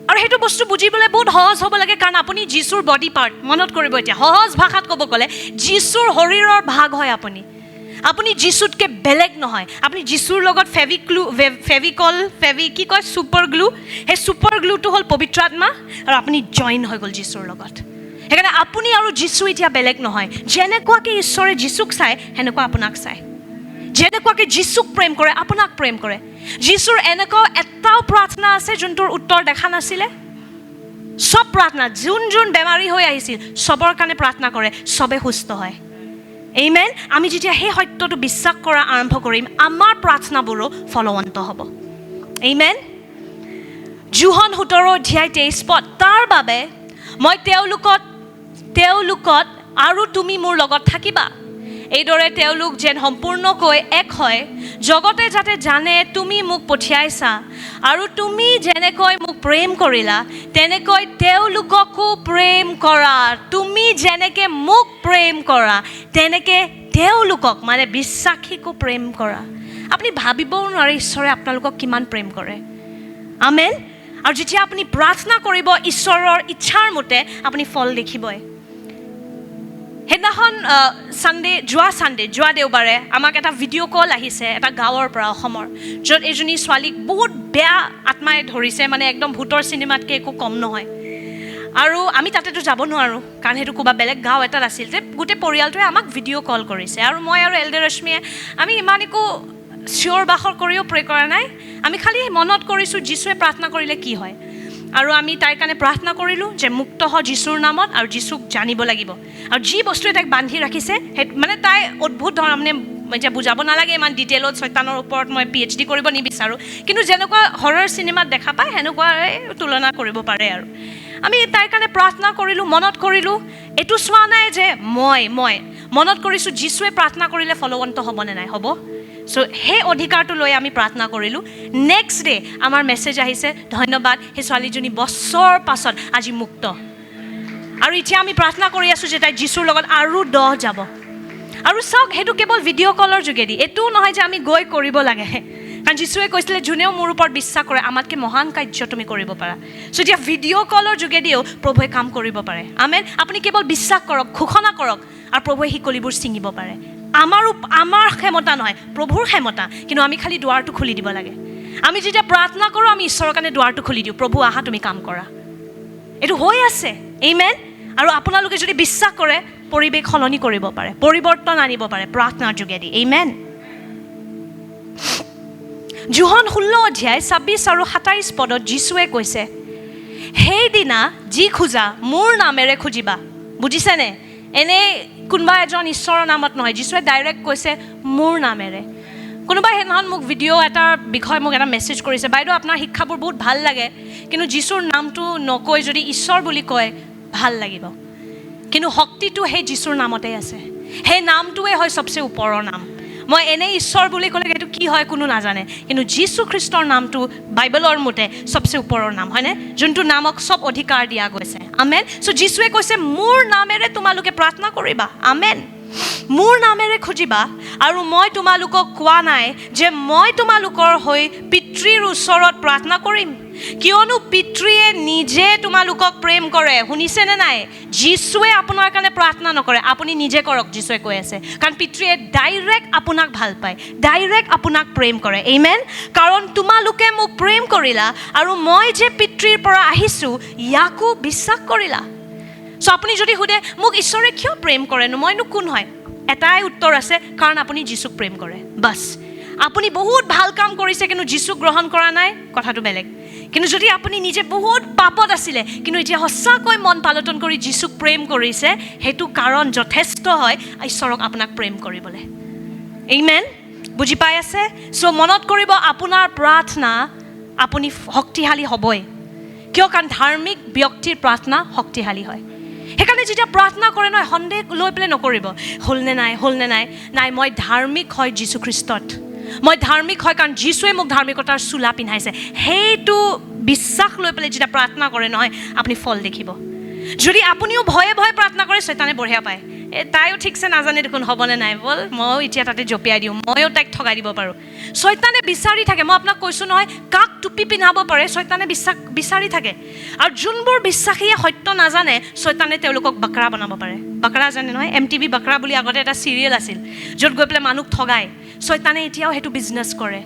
আৰু সেইটো বস্তু বুজিবলৈ বহুত সহজ হ'ব লাগে, কাৰণ আপুনি যীশুৰ বডি পাৰ্ট। মনত কৰিব এতিয়া, সহজ ভাষাত ক'ব গ'লে যীশুৰ শৰীৰৰ ভাগ হয় আপুনি। আপুনি যীশুতকৈ বেলেগ নহয়। আপুনি যীশুৰ লগত ছুপাৰ গ্লু, সেই ছুপাৰ গ্লুটো হ'ল পবিত্ৰ আত্মা, আৰু আপুনি জইন হৈ গ'ল যীশুৰ লগত। সেইকাৰণে আপুনি আৰু যীশু এতিয়া বেলেগ নহয়। যেনেকুৱাকৈ ঈশ্বৰে যীশুক চায়, সেনেকুৱা আপোনাক চায়। যেনেকুৱাকৈ যীশুক প্ৰেম কৰে, আপোনাক প্ৰেম কৰে। যীশুৰ এনেকুৱাও এটাও প্ৰাৰ্থনা আছে যোনটোৰ উত্তৰ দেখা নাছিলে। চব প্ৰাৰ্থনা, যোন বেমাৰী হৈ আহিছিল, চবৰ কাৰণে প্ৰাৰ্থনা কৰে, চবে সুস্থ হয়। Amen? আমি যেতিয়া সেই সত্যটো বিশ্বাস কৰা আৰম্ভ কৰিম, আমাৰ প্ৰাৰ্থনাবোৰো ফলৱন্ত হ'ব। Amen? যোহন 17:23 তাৰ বাবে মই তেওঁলোকত আৰু তুমি মোৰ লগত থাকিবা, এইদৰে তেওঁলোক যেন সম্পূৰ্ণকৈ এক হয়, জগতে যাতে জানে তুমি মোক পঠিয়াইছা, আৰু তুমি যেনেকৈ মোক প্ৰেম কৰিলা, তেনেকৈ তেওঁলোককো প্ৰেম কৰা। তুমি যেনেকৈ মোক প্ৰেম কৰা, তেনেকৈ তেওঁলোকক, মানে বিশ্বাসীকো প্ৰেম কৰা। আপুনি ভাবিবও নোৱাৰে ঈশ্বৰে আপোনালোকক কিমান প্ৰেম কৰে। আমেন? আৰু যেতিয়া আপুনি প্ৰাৰ্থনা কৰিব ঈশ্বৰৰ ইচ্ছাৰ মতে, আপুনি ফল দেখিবই। সেইদিনাখন যোৱা দেওবাৰে আমাক এটা ভিডিঅ' কল আহিছে এটা গাঁৱৰ পৰা, অসমৰ, য'ত এজনী ছোৱালীক বহুত বেয়া আত্মাই ধৰিছে, মানে একদম ভূতৰ চিনেমাতকৈ একো কম নহয়। আৰু আমি তাতেতো যাব নোৱাৰোঁ, কাৰণ সেইটো ক'বা বেলেগ গাঁও এটাত আছিল। যে গোটেই পৰিয়ালটোৱে আমাক ভিডিঅ' কল কৰিছে, আৰু মই আৰু এল্ডাৰ ৰশ্মিয়ে আমি ইমান একো চিঞৰ বাখৰ কৰিও প্ৰে কৰা নাই। আমি খালি মনত কৰিছোঁ যীশুৱে প্ৰাৰ্থনা কৰিলে কি হয়, আৰু আমি তাইৰ কাৰণে প্ৰাৰ্থনা কৰিলোঁ যে মুক্ত হ যীশুৰ নামত, আৰু যীশুক জানিব লাগিব। আৰু যি বস্তুৱে তাইক বান্ধি ৰাখিছে, সেই মানে তাই অদ্ভুত ধৰণৰ, মানে এতিয়া বুজাব নালাগে ইমান ডিটেইলত, শয়তানৰ ওপৰত মই PhD কৰিব নিবিচাৰোঁ, কিন্তু যেনেকুৱা হৰৰ চিনেমাত দেখা পায় সেনেকুৱাই তুলনা কৰিব পাৰে। আৰু আমি তাইৰ কাৰণে প্ৰাৰ্থনা কৰিলোঁ, মনত কৰিলোঁ, এইটো চোৱা নাই যে মই মনত কৰিছোঁ যীশুৱে প্ৰাৰ্থনা কৰিলে ফলৱন্ত হ'বনে নাই, হ'ব। চ' সেই অধিকাৰটো লৈ আমি প্ৰাৰ্থনা কৰিলোঁ। নেক্সট ডে আমাৰ মেছেজ আহিছে, ধন্যবাদ, সেই ছোৱালীজনী বছৰ পাছত আজি মুক্ত। আৰু এতিয়া আমি প্ৰাৰ্থনা কৰি আছোঁ যে তাই যীশুৰ লগত আৰু 10 যাব। আৰু চাওক, সেইটো কেৱল ভিডিঅ' কলৰ যোগেদি, এইটোও নহয় যে আমি গৈ কৰিব লাগে, কাৰণ যীশুৱে কৈছিলে যোনেও মোৰ ওপৰত বিশ্বাস কৰে আমাতকৈ মহান কাৰ্য তুমি কৰিব পাৰা। চ' এতিয়া ভিডিঅ' কলৰ যোগেদিও প্ৰভুৱে কাম কৰিব পাৰে। আমেন? আপুনি কেৱল বিশ্বাস কৰক, ঘোষণা কৰক, আৰু প্ৰভুৱে শিকলিবোৰ ছিঙিব পাৰে। আমাৰ ক্ষমতা নহয়, প্ৰভুৰ ক্ষমতা, কিন্তু আমি খালি দুৱাৰটো খুলি দিব লাগে। আমি যেতিয়া প্ৰাৰ্থনা কৰোঁ, আমি ঈশ্বৰৰ কাৰণে দুৱাৰটো খুলি দিওঁ, প্ৰভু আহা, তুমি কাম কৰা। এইটো হৈ আছে। আমেন? আৰু আপোনালোকে যদি বিশ্বাস কৰে, পৰিৱেশ সলনি কৰিব পাৰে, পৰিৱৰ্তন আনিব পাৰে প্ৰাৰ্থনাৰ যোগেদি। আমেন? যোহন 16:26 আৰু 27 পদত যীশুৱে কৈছে, সেইদিনা যি খোজা মোৰ নামেৰে খুজিবা। বুজিছেনে? এনেই কোনোবা এজন ঈশ্বৰৰ নামত নহয়, যীশুৱে ডাইৰেক্ট কৈছে মোৰ নামেৰে। কোনোবাই সেইদিনাখন মোক ভিডিঅ' এটাৰ বিষয়ে মোক এটা মেছেজ কৰিছে, বাইদেউ আপোনাৰ শিক্ষাবোৰ বহুত ভাল লাগে, কিন্তু যীশুৰ নামটো নকৈ যদি ঈশ্বৰ বুলি কয় ভাল লাগিব। কিন্তু শক্তিটো সেই যীশুৰ নামতে আছে। সেই নামটোৱে হয় চবচে ওপৰৰ নাম। মই এনেই ঈশ্বৰ বুলি ক'লে সেইটো কি হয় কোনো নাজানে, কিন্তু যীশু খ্ৰীষ্টৰ নামটো বাইবেলৰ মতে চবচে ওপৰৰ নাম, হয়নে? যোনটো নামক চব অধিকাৰ দিয়া গৈছে। আমেন? চ' যীশুৱে কৈছে মোৰ নামেৰে তোমালোকে প্ৰাৰ্থনা কৰিবা। আমেন? মোৰ নামেৰে খুজিবা, আৰু মই তোমালোকক কোৱা নাই যে মই তোমালোকৰ হৈ পিতৃৰ ওচৰত প্ৰাৰ্থনা কৰিম, কিয়নো পিতৃয়ে নিজে তোমালোকক প্ৰেম কৰে। শুনিছেনে নাই? যীশুৱে আপোনাৰ কাৰণে প্ৰাৰ্থনা নকৰে, আপুনি নিজে কৰক, যীশুৱে কৈ আছে, কাৰণ পিতৃয়ে ডাইৰেক্ট আপোনাক ভাল পায়, ডাইৰেক্ট আপোনাক প্ৰেম কৰে। আমেন? কাৰণ তোমালোকে মোক প্ৰেম কৰিলা, আৰু মই যে পিতৃৰ পৰা আহিছোঁ ইয়াকো বিশ্বাস কৰিলা। চ' আপুনি যদি সোধে মোক ঈশ্বৰে কিয় প্ৰেম কৰেনো, মইনো কোন হয়, এটাই উত্তৰ আছে, কাৰণ আপুনি যীশুক প্ৰেম কৰে। বাছ। আপুনি বহুত ভাল কাম কৰিছে কিন্তু যীশুক গ্ৰহণ কৰা নাই, কথাটো বেলেগ। কিন্তু যদি আপুনি নিজে বহুত পাপত আছিলে কিন্তু এতিয়া সঁচাকৈ মন পালটন কৰি যীশুক প্ৰেম কৰিছে, সেইটো কাৰণ যথেষ্ট হয় ঈশ্বৰক আপোনাক প্ৰেম কৰিবলৈ। আমেন? বুজি পাই আছে? চ' মনত কৰিব, আপোনাৰ প্ৰাৰ্থনা আপুনি শক্তিশালী হ'বই। কিয়? কাৰণ ধাৰ্মিক ব্যক্তিৰ প্ৰাৰ্থনা শক্তিশালী হয়। সেইকাৰণে যেতিয়া প্ৰাৰ্থনা কৰে নহয় সন্দেহ লৈ পেলাই নকৰিব, হ'লনে নাই, নাই মই ধাৰ্মিক হয় যীশুখ্ৰীষ্টত, মই ধাৰ্মিক হয় কাৰণ যীশুৱে মোক ধাৰ্মিকতাৰ চোলা পিন্ধাইছে। সেইটো বিশ্বাস লৈ পেলাই যেতিয়া প্ৰাৰ্থনা কৰে নহয় আপুনি ফল দেখিব। যদি আপুনিও ভয়ে ভয়ে প্ৰাৰ্থনা কৰে শয়তানে বঢ়িয়া পায়, তাইও ঠিকছে নাজানে দেখোন হ'বনে নাই, বল ময়ো এতিয়া তাতে জঁপিয়াই দিওঁ, ময়ো তাইক ঠগাই দিব পাৰোঁ। শয়তানে বিচাৰি থাকে, মই আপোনাক কৈছোঁ নহয় কাক টুপি পিন্ধাব পাৰে শয়তানে বিচাৰি থাকে। আৰু যোনবোৰ বিশ্বাসীয়ে সত্য নাজানে শয়তানে তেওঁলোকক বাকৰা বনাব পাৰে। বাকৰা জানে নহয়, MTV বাকৰা বুলি আগতে এটা চিৰিয়েল আছিল য'ত গৈ পেলাই মানুহক ঠগায়। শয়তানে এতিয়াও সেইটো বিজনেছ কৰে,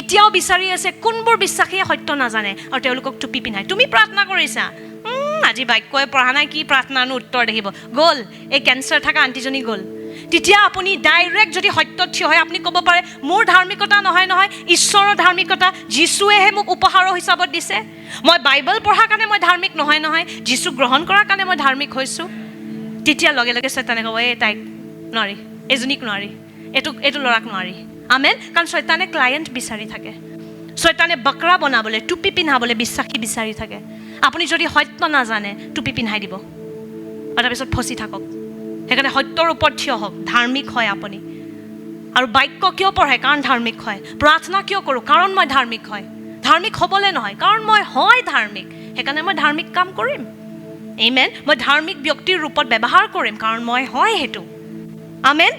এতিয়াও বিচাৰি আছে কোনবোৰ বিশ্বাসীয়ে সত্য নাজানে আৰু তেওঁলোকক টুপি পিন্ধায়। তুমি প্ৰাৰ্থনা কৰিছা, আজি বাক্যই পঢ়া নাই, কি প্ৰাৰ্থনানো উত্তৰ দেখিব, গ'ল এই কেঞ্চাৰ থকা আণ্টিজনী গ'ল। তেতিয়া আপুনি ডাইৰেক্ট যদি সত্যত থিয় হয় আপুনি ক'ব পাৰে মোৰ ধাৰ্মিকতা নহয়, ঈশ্বৰৰ ধাৰ্মিকতা, যীশুৱেহে মোক উপহাৰৰ হিচাপত দিছে। মই বাইবেল পঢ়াৰ কাৰণে মই ধাৰ্মিক নহয়, যীচু গ্ৰহণ কৰাৰ কাৰণে মই ধাৰ্মিক হৈছোঁ। তেতিয়া লগে লগে শয়তানে ক'ব এই তাইক নোৱাৰি, এজনীক নোৱাৰি, এইটো ল'ৰাক নোৱাৰি। আমেন। কাৰণ শয়তানে ক্লায়েণ্ট বিচাৰি থাকে, শয়তানে বাকৰা বনাবলৈ, টুপি পিন্ধাবলৈ বিশ্বাসী বিচাৰি থাকে। আপুনি যদি সত্য নাজানে টুপি পিন্ধাই দিব আৰু তাৰপিছত ফচি থাকক। সেইকাৰণে সত্যৰ ওপৰত থিয় হওক, ধাৰ্মিক হয় আপুনি। আৰু বাক্য কিয় পঢ়ে? কাৰণ ধাৰ্মিক হয়। প্ৰাৰ্থনা কিয় কৰোঁ? কাৰণ মই ধাৰ্মিক হয়। ধাৰ্মিক হ'বলৈ নহয়, কাৰণ মই হয় ধাৰ্মিক, সেইকাৰণে মই ধাৰ্মিক কাম কৰিম। আমেন। মই ধাৰ্মিক ব্যক্তিৰ ৰূপত ব্যৱহাৰ কৰিম কাৰণ মই হয় সেইটো। আমেন।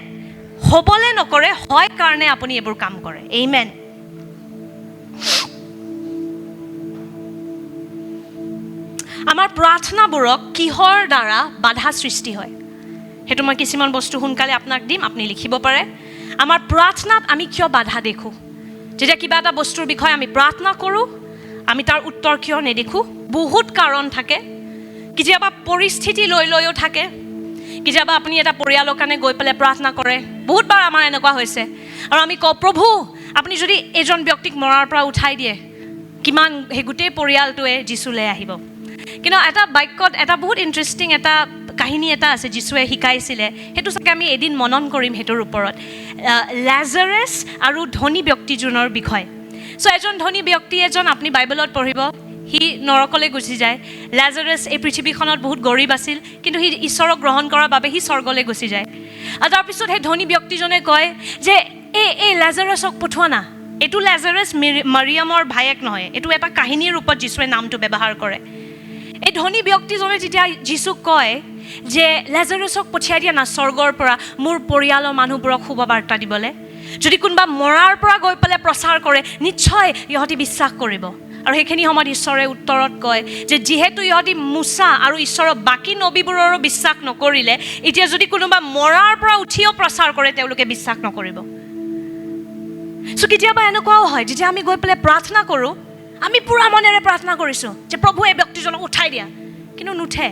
হ'বলৈ নকৰে, হয় কাৰণে আপুনি এইবোৰ কাম কৰে। আমেন। আমাৰ প্ৰাৰ্থনাবোৰক কিহৰ দ্বাৰা বাধা সৃষ্টি হয় সেইটো মই কিছুমান বস্তু সোনকালে আপোনাক দিম, আপুনি লিখিব পাৰে। আমাৰ প্ৰাৰ্থনাত আমি কিয় বাধা দেখোঁ? যেতিয়া কিবা এটা বস্তুৰ বিষয়ে আমি প্ৰাৰ্থনা কৰোঁ আমি তাৰ উত্তৰ কিয় নেদেখোঁ? বহুত কাৰণ থাকে। কেতিয়াবা পৰিস্থিতি লৈও থাকে। কেতিয়াবা আপুনি এটা পৰিয়ালৰ কাৰণে গৈ পেলাই প্ৰাৰ্থনা কৰে, বহুতবাৰ আমাৰ এনেকুৱা হৈছে, আৰু আমি কওঁ প্ৰভু আপুনি যদি এজন ব্যক্তিক মৰাৰ পৰা উঠাই দিয়ে কিমান সেই গোটেই পৰিয়ালটোৱে যীচুলৈ আহিব। কিন্তু এটা বাক্যত এটা বহুত ইণ্টাৰেষ্টিং এটা কাহিনী এটা আছে যীশুৱে শিকাইছিলে, সেইটো চাগে আমি এদিন মনন কৰিম সেইটোৰ ওপৰত। লাজাৰাছ আৰু ধনী ব্যক্তিজনৰ বিষয়ে। চ' এজন ধনী ব্যক্তি এজন আপুনি বাইবেলত পঢ়িব, সি নৰকলৈ গুচি যায়। লাজাৰাছ এই পৃথিৱীখনত বহুত গৰীব আছিল, কিন্তু সি ঈশ্বৰক গ্ৰহণ কৰাৰ বাবে সি স্বৰ্গলৈ গুচি যায়। আৰু তাৰপিছত সেই ধনী ব্যক্তিজনে কয় যে এই লাজাৰাছক পঠোৱা না, এইটো লাজাৰাছ মাৰিয়ামৰ ভায়েক নহয়, এইটো এটা কাহিনীৰ ৰূপত যীশুৱে নামটো ব্যৱহাৰ কৰে। এই ধনী ব্যক্তিজনে যেতিয়া যীচুক কয় যে লাজাৰাছক পঠিয়াই দিয়া না স্বৰ্গৰ পৰা মোৰ পৰিয়ালৰ মানুহবোৰক শুভবাৰ্তা দিবলৈ, যদি কোনোবা মৰাৰ পৰা গৈ পেলাই প্ৰচাৰ কৰে নিশ্চয় ইহঁতি বিশ্বাস কৰিব। আৰু সেইখিনি সময়ত ঈশ্বৰে উত্তৰত কয় যে যিহেতু ইহঁতি মুছা আৰু ঈশ্বৰৰ বাকী নবীবোৰৰো বিশ্বাস নকৰিলে, এতিয়া যদি কোনোবা মৰাৰ পৰা উঠিও প্ৰচাৰ কৰে তেওঁলোকে বিশ্বাস নকৰিব। চ' কেতিয়াবা এনেকুৱাও হয় যেতিয়া আমি গৈ পেলাই প্ৰাৰ্থনা কৰোঁ, আমি পুৰা মনেৰে প্ৰাৰ্থনা কৰিছোঁ যে প্ৰভু এই ব্যক্তিজনক উঠাই দিয়া, কিন্তু নুঠে।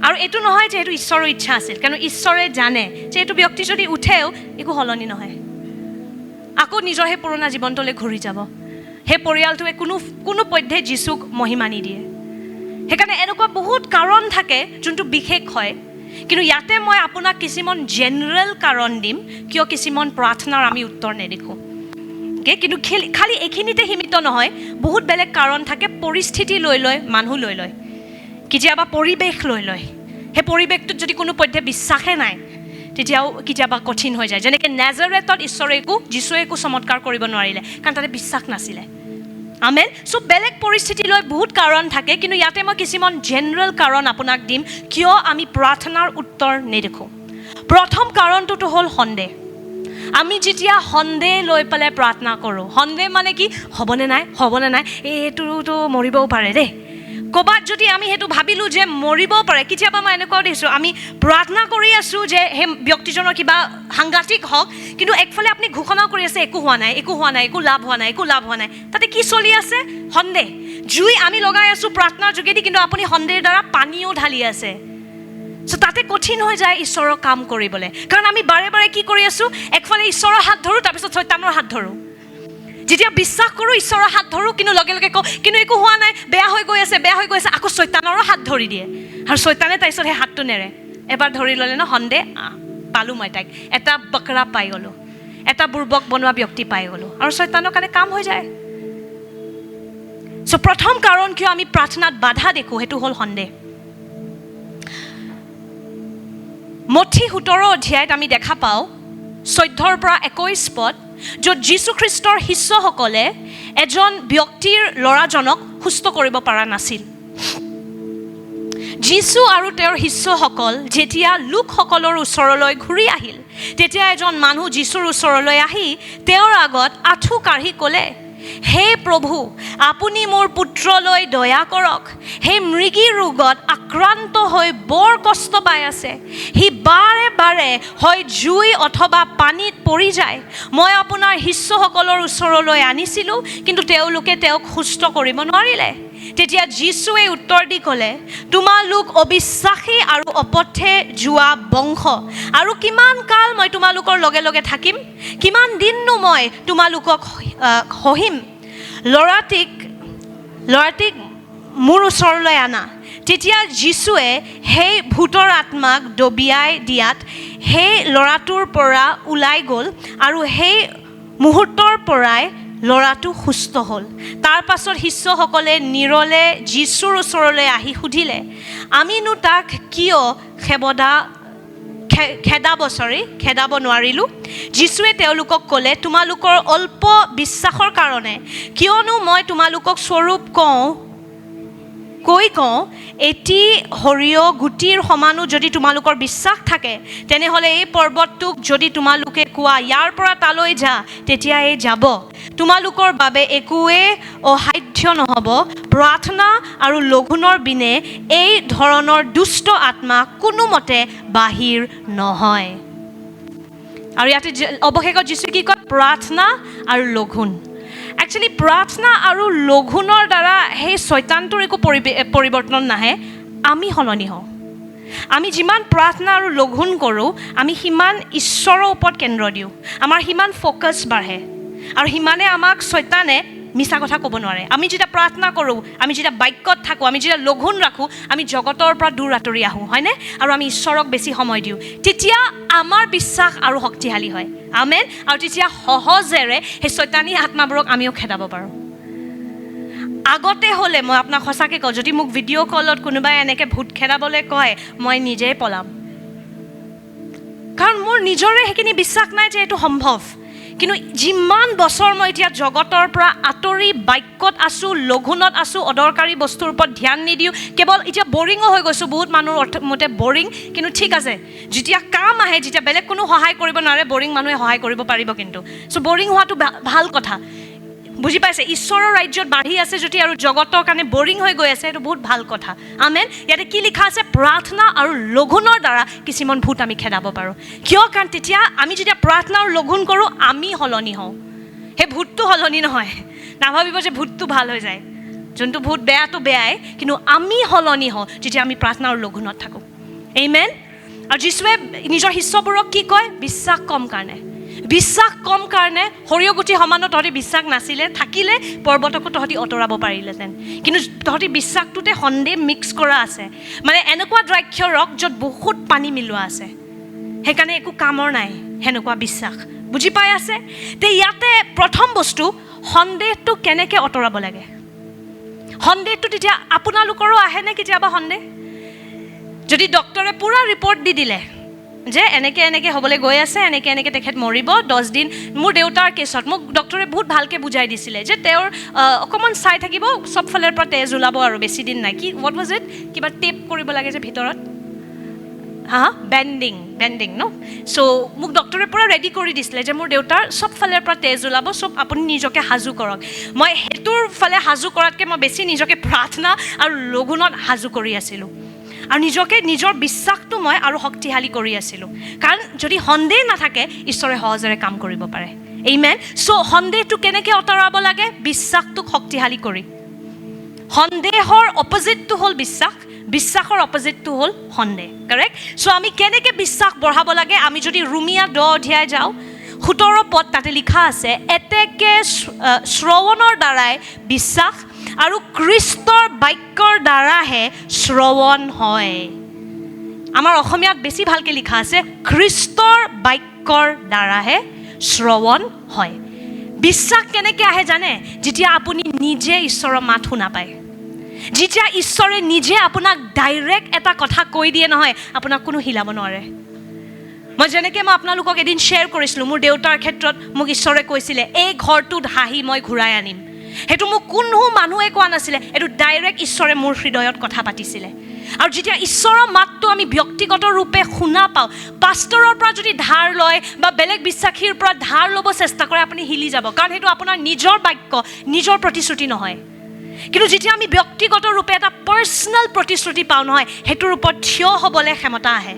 আৰু এইটো নহয় যে এইটো ঈশ্বৰৰ ইচ্ছা আছিল, কাৰণ ঈশ্বৰে জানে যে এইটো ব্যক্তি যদি উঠেও একো সলনি নহয়, আকৌ নিজৰ সেই পুৰণা জীৱনটোলৈ ঘূৰি যাব। সেই পৰিয়ালটোৱে কোনো পধ্যে যীচুক মহিমা নিদিয়ে। সেইকাৰণে এনেকুৱা বহুত কাৰণ থাকে যোনটো বিশেষ হয়, কিন্তু ইয়াতে মই আপোনাক কিছুমান জেনেৰেল কাৰণ দিম কিয় কিছুমান প্ৰাৰ্থনাৰ আমি উত্তৰ নেদেখোঁ। কিন্তু খালি এইখিনিতে সীমিত নহয়, বহুত বেলেগ কাৰণ থাকে, পৰিস্থিতি লৈ মানুহ লৈ কেতিয়াবা পৰিৱেশ লৈ। সেই পৰিৱেশটোত যদি কোনো পধ্যে বিশ্বাসে নাই তেতিয়াও কেতিয়াবা কঠিন হৈ যায়। যেনেকৈ নাজাৰেতত যীশুৱে একো চমৎকাৰ কৰিব নোৱাৰিলে কাৰণ তাতে বিশ্বাস নাছিলে। আমেন। চ' বেলেগ পৰিস্থিতি লৈ বহুত কাৰণ থাকে, কিন্তু ইয়াতে মই কিছুমান জেনেৰেল কাৰণ আপোনাক দিম কিয় আমি প্ৰাৰ্থনাৰ উত্তৰ নেদেখোঁ। প্ৰথম কাৰণটোতো হ'ল সন্দেহ। আমি যেতিয়া সন্দেহ লৈ পেলাই প্ৰাৰ্থনা কৰোঁ, সন্দেহ মানে কি, হ'বনে নাই, এইটোতো মৰিবও পাৰে দেই। ক'ৰবাত যদি আমি সেইটো ভাবিলোঁ যে মৰিবও পাৰে, কেতিয়াবা মই এনেকুৱাও দেখিছোঁ আমি প্ৰাৰ্থনা কৰি আছোঁ যে সেই ব্যক্তিজনৰ কিবা সাংঘাতিক হওক, কিন্তু একফালে আপুনি ঘোষণাও কৰি আছে একো হোৱা নাই, একো লাভ হোৱা নাই। তাতে কি চলি আছে? সন্দেহ। জুই আমি লগাই আছোঁ প্ৰাৰ্থনাৰ যোগেদি, কিন্তু আপুনি সন্দেহৰ দ্বাৰা পানীও ঢালি আছে। চ' তাতে কঠিন হৈ যায় ঈশ্বৰৰ কাম কৰিবলৈ, কাৰণ আমি বাৰে বাৰে কি কৰি আছোঁ, একফালে ঈশ্বৰৰ হাত ধৰোঁ তাৰপিছত শয়তানৰ হাত ধৰোঁ। যেতিয়া বিশ্বাস কৰোঁ ঈশ্বৰৰ হাত ধৰোঁ, কিন্তু লগে লগে কওঁ কিন্তু একো হোৱা নাই, বেয়া হৈ গৈ আছে, আকৌ শয়তানৰো হাত ধৰি দিয়ে। আৰু শয়তানে তাৰপিছত সেই হাতটো নেৰে। এবাৰ ধৰি ল'লে ন সন্দেহ, পালোঁ মই তাইক, এটা বকৰা পাই গ'লোঁ, এটা বুৰ্বক বনোৱা ব্যক্তি পাই গ'লোঁ, আৰু শয়তানৰ কাৰণে কাম হৈ যায়। চ' প্ৰথম কাৰণ কিয় আমি প্ৰাৰ্থনাত বাধা দেখোঁ সেইটো হ'ল সন্দেহ। মঠি 17 অধ্যায়ত আমি দেখা পাওঁ 14 পৰা 21 পদ য'ত যীশুখ্ৰীষ্টৰ শিষ্যসকলে এজন ব্যক্তিৰ ল'ৰাজনক সুস্থ কৰিব পৰা নাছিল। যীশু আৰু তেওঁৰ শিষ্যসকল যেতিয়া লোকসকলৰ ওচৰলৈ ঘূৰি আহিল তেতিয়া এজন মানুহ যীশুৰ ওচৰলৈ আহি তেওঁৰ আগত আঁঠু কাঢ়ি ক'লে, হে প্ৰভু, আপুনি মোৰ পুত্ৰলৈ দয়া কৰক। হে মৃগী ৰোগত আক্ৰান্ত হৈ বৰ কষ্ট পাই আছে। সি বাৰে বাৰে হয় জুই অথবা পানীত পৰি যায়। মই আপোনাৰ শিষ্যসকলৰ ওচৰলৈ আনিছিলোঁ, কিন্তু তেওঁলোকে তেওঁক সুস্থ কৰিব নোৱাৰিলে। তেতিয়া যীশুৱে উত্তৰ দি ক'লে, তোমালোক অবিশ্বাসী আৰু অপথে যোৱা বংশ, আৰু কিমান কাল মই তোমালোকৰ লগে লগে থাকিম? কিমান দিননো মই তোমালোকক সহিম? ল'ৰাটিক মোৰ ওচৰলৈ আনা। তেতিয়া যীশুৱে সেই ভূতৰ আত্মাক দবিয়াই দিয়াত সেই ল'ৰাটোৰ পৰা ওলাই গ'ল আৰু সেই মুহূৰ্তৰ পৰাই ল'ৰাটো সুস্থ হ'ল। তাৰ পাছত শিষ্যসকলে নীৰলে যীশুৰ ওচৰলৈ আহি সুধিলে, আমিনো তাক কিয় খেদাব নোৱাৰিলোঁ? যীশুৱে তেওঁলোকক ক'লে, তোমালোকৰ অল্প বিশ্বাসৰ কাৰণে। কিয়নো মই তোমালোকক স্বৰূপ কওঁ, এটি সৰিয়হ গুটিৰ সমানো যদি তোমালোকৰ বিশ্বাস থাকে, তেনেহ'লে এই পৰ্বতটোক যদি তোমালোকে কোৱা ইয়াৰ পৰা তালৈ যা, তেতিয়া এই যাব। তোমালোকৰ বাবে একোৱে অসাধ্য নহ'ব। প্ৰাৰ্থনা আৰু লঘোণৰ বিনে এই ধৰণৰ দুষ্ট আত্মা কোনোমতে বাহিৰ নহয়। আৰু ইয়াতে অৱশেষত যীশুৱে কি কয়? প্ৰাৰ্থনা আৰু লঘোণ। একচুৱেলি প্ৰাৰ্থনা আৰু লঘোণৰ দ্বাৰা সেই শয়তানটোৰ একো পৰিৱৰ্তন নাহে, আমি সলনি হওঁ। আমি যিমান প্ৰাৰ্থনা আৰু লঘোণ কৰোঁ, আমি সিমান ঈশ্বৰৰ ওপৰত কেন্দ্ৰ দিওঁ, আমাৰ সিমান ফ'কাছ বাঢ়ে আৰু সিমানে আমাক শয়তানে মিছা কথা ক'ব নোৱাৰে। আমি যেতিয়া প্ৰাৰ্থনা কৰোঁ, আমি যেতিয়া বাক্যত থাকোঁ, আমি যেতিয়া লঘোণ ৰাখোঁ, আমি জগতৰ পৰা দূৰ আঁতৰি আহোঁ, হয়নে? আৰু আমি ঈশ্বৰক বেছি সময় দিওঁ। তেতিয়া আমাৰ বিশ্বাস আৰু শক্তিশালী হয়। আমেন। আৰু তেতিয়া সহজেৰে সেই শয়তানী আত্মাবোৰক আমিও খেদাব পাৰোঁ। আগতে হ'লে মই আপোনাক সঁচাকৈ কওঁ, যদি মোক ভিডিঅ' কলত কোনোবাই এনেকৈ ভূত খেদাবলৈ কয়, মই নিজেই পলাম। কাৰণ মোৰ নিজৰে সেইখিনি বিশ্বাস নাই যে এইটো সম্ভৱ। কিন্তু যিমান বছৰ মই এতিয়া জগতৰ পৰা আঁতৰি বাক্যত আছোঁ, লঘোণত আছোঁ, অদৰকাৰী বস্তুৰ ওপৰত ধ্যান নিদিওঁ, কেৱল এতিয়া বৰিঙো হৈ গৈছোঁ। বহুত মানুহৰ মতে বৰিং, কিন্তু ঠিক আছে, যেতিয়া কাম আহে, যেতিয়া বেলেগ কোনো সহায় কৰিব নোৱাৰে, বৰিং মানুহে সহায় কৰিব পাৰিব। কিন্তু বৰিং হোৱাটো ভাল কথা, বুজি পাইছে? ঈশ্বৰৰ ৰাজ্যত বাঢ়ি আছে যদি আৰু জগতৰ কাৰণে বৰিং হৈ গৈ আছে, এইটো বহুত ভাল কথা। আমেন। ইয়াতে কি লিখা আছে? প্ৰাৰ্থনা আৰু লঘোণৰ দ্বাৰা কিছুমান ভূত আমি খেদাব পাৰোঁ। কিয়? কাৰণ তেতিয়া আমি যেতিয়া প্ৰাৰ্থনা আৰু লঘোণ কৰোঁ, আমি সলনি হওঁ, সেই ভূতটো সলনি নহয়। নাভাবিব যে ভূতটো ভাল হৈ যায়। যোনটো ভূত বেয়াটো বেয়াই, কিন্তু আমি সলনি হওঁ যেতিয়া আমি প্ৰাৰ্থনা আৰু লঘোণত থাকোঁ। আমেন। আৰু যীশুৱে নিজৰ শিষ্যবোৰক কি কয়? বিশ্বাস কম কাৰণে। সৰিয়হ গুটি সমানো তহঁতি বিশ্বাস নাছিলে, থাকিলে পৰ্বতকো তহঁতি আঁতৰাব পাৰিলেহেঁতেন। কিন্তু তহঁতি বিশ্বাসটোতে সন্দেহ মিক্স কৰা আছে, মানে এনেকুৱা দ্ৰাক্ষ ৰস য'ত বহুত পানী মিলোৱা আছে, সেইকাৰণে একো কামৰ নাই সেনেকুৱা বিশ্বাস। বুজি পাই আছে? তে ইয়াতে প্ৰথম বস্তু, সন্দেহটো কেনেকৈ আঁতৰাব লাগে। সন্দেহটো তেতিয়া আপোনালোকৰো আহেনে কেতিয়াবা সন্দেহ? যদি ডক্টৰে পূৰা ৰিপৰ্ট দি দিলে যে এনেকৈ হ'বলৈ গৈ আছে, এনেকৈ তেখেত মৰিব 10 দিন। মোৰ দেউতাৰ কেছত মোক ডক্টৰে বহুত ভালকৈ বুজাই দিছিলে যে তেওঁৰ অকণমান চাই থাকিব, চব ফালৰ পৰা তেজ ওলাব আৰু বেছি দিন নাই। কি হোৱাট ৱাজ ইট? কিবা টেপ কৰিব লাগে যে ভিতৰত, বেণ্ডিং ন? চ' মোক ডক্টৰে পূৰা ৰেডি কৰি দিছিলে যে মোৰ দেউতাৰ চব ফালৰ পৰা তেজ ওলাব, চব আপুনি নিজকে সাজু কৰক। মই সেইটোৰ ফালে সাজু কৰাতকৈ মই বেছি নিজকে প্ৰাৰ্থনা আৰু লঘোণত সাজু কৰি আছিলোঁ, আৰু নিজৰ বিশ্বাসটো মই আৰু শক্তিশালী কৰি আছিলোঁ। কাৰণ যদি সন্দেহ নাথাকে, ঈশ্বৰে সহজেৰে কাম কৰিব পাৰে। আমেন। চ' সন্দেহটো কেনেকৈ আঁতৰাব লাগে? বিশ্বাসটোক শক্তিশালী কৰি। সন্দেহৰ অপজিটটো হ'ল বিশ্বাস, বিশ্বাসৰ অপজিটটো হ'ল সন্দেহ। কাৰেক্ট? চ' আমি কেনেকৈ বিশ্বাস বঢ়াব লাগে? আমি যদি ৰোমিয়া 10 অধ্যায় যাওঁ, 17 পদ তাতে লিখা আছে, এতেকে শ্ৰৱণৰ দ্বাৰাই বিশ্বাস আৰু খ্ৰীষ্টৰ বাক্যৰ দ্বাৰাহে শ্ৰৱণ হয়। আমাৰ অসমীয়াত বেছি ভালকৈ লিখা আছে, খ্ৰীষ্টৰ বাক্যৰ দ্বাৰাহে শ্ৰৱণ হয়। বিশ্বাস কেনেকৈ আহে জানে? যেতিয়া আপুনি নিজে ঈশ্বৰৰ মাত শুনা পায়, যেতিয়া ঈশ্বৰে নিজে আপোনাক ডাইৰেক্ট এটা কথা কৈ দিয়ে নহয়, আপোনাক কোনো হিলাব নোৱাৰে। মই যেনেকৈ মই আপোনালোকক এদিন শ্বেয়াৰ কৰিছিলোঁ, মোৰ দেউতাৰ ক্ষেত্ৰত মোক ঈশ্বৰে কৈছিলে এই ঘৰটোত হাঁহি মই ঘূৰাই আনিম। সেইটো মোক কোনো মানুহে কোৱা নাছিলে, এইটো ডাইৰেক্ট ঈশ্বৰে মোৰ হৃদয়ত কথা পাতিছিলে। আৰু যেতিয়া ঈশ্বৰৰ মাতটো আমি ব্যক্তিগত ৰূপে শুনা পাওঁ, পাষ্টৰৰ পৰা যদি ধাৰ লয় বা বেলেগ বিশ্বাসীৰ পৰা ধাৰ ল'ব চেষ্টা কৰে, আপুনি হিলি যাব, কাৰণ সেইটো আপোনাৰ নিজৰ বাক্য, নিজৰ প্ৰতিশ্ৰুতি নহয়। কিন্তু যেতিয়া আমি ব্যক্তিগত ৰূপে এটা পাৰ্চনেল প্ৰতিশ্ৰুতি পাওঁ নহয়, সেইটোৰ ওপৰত থিয় হ'বলৈ ক্ষমতা আহে।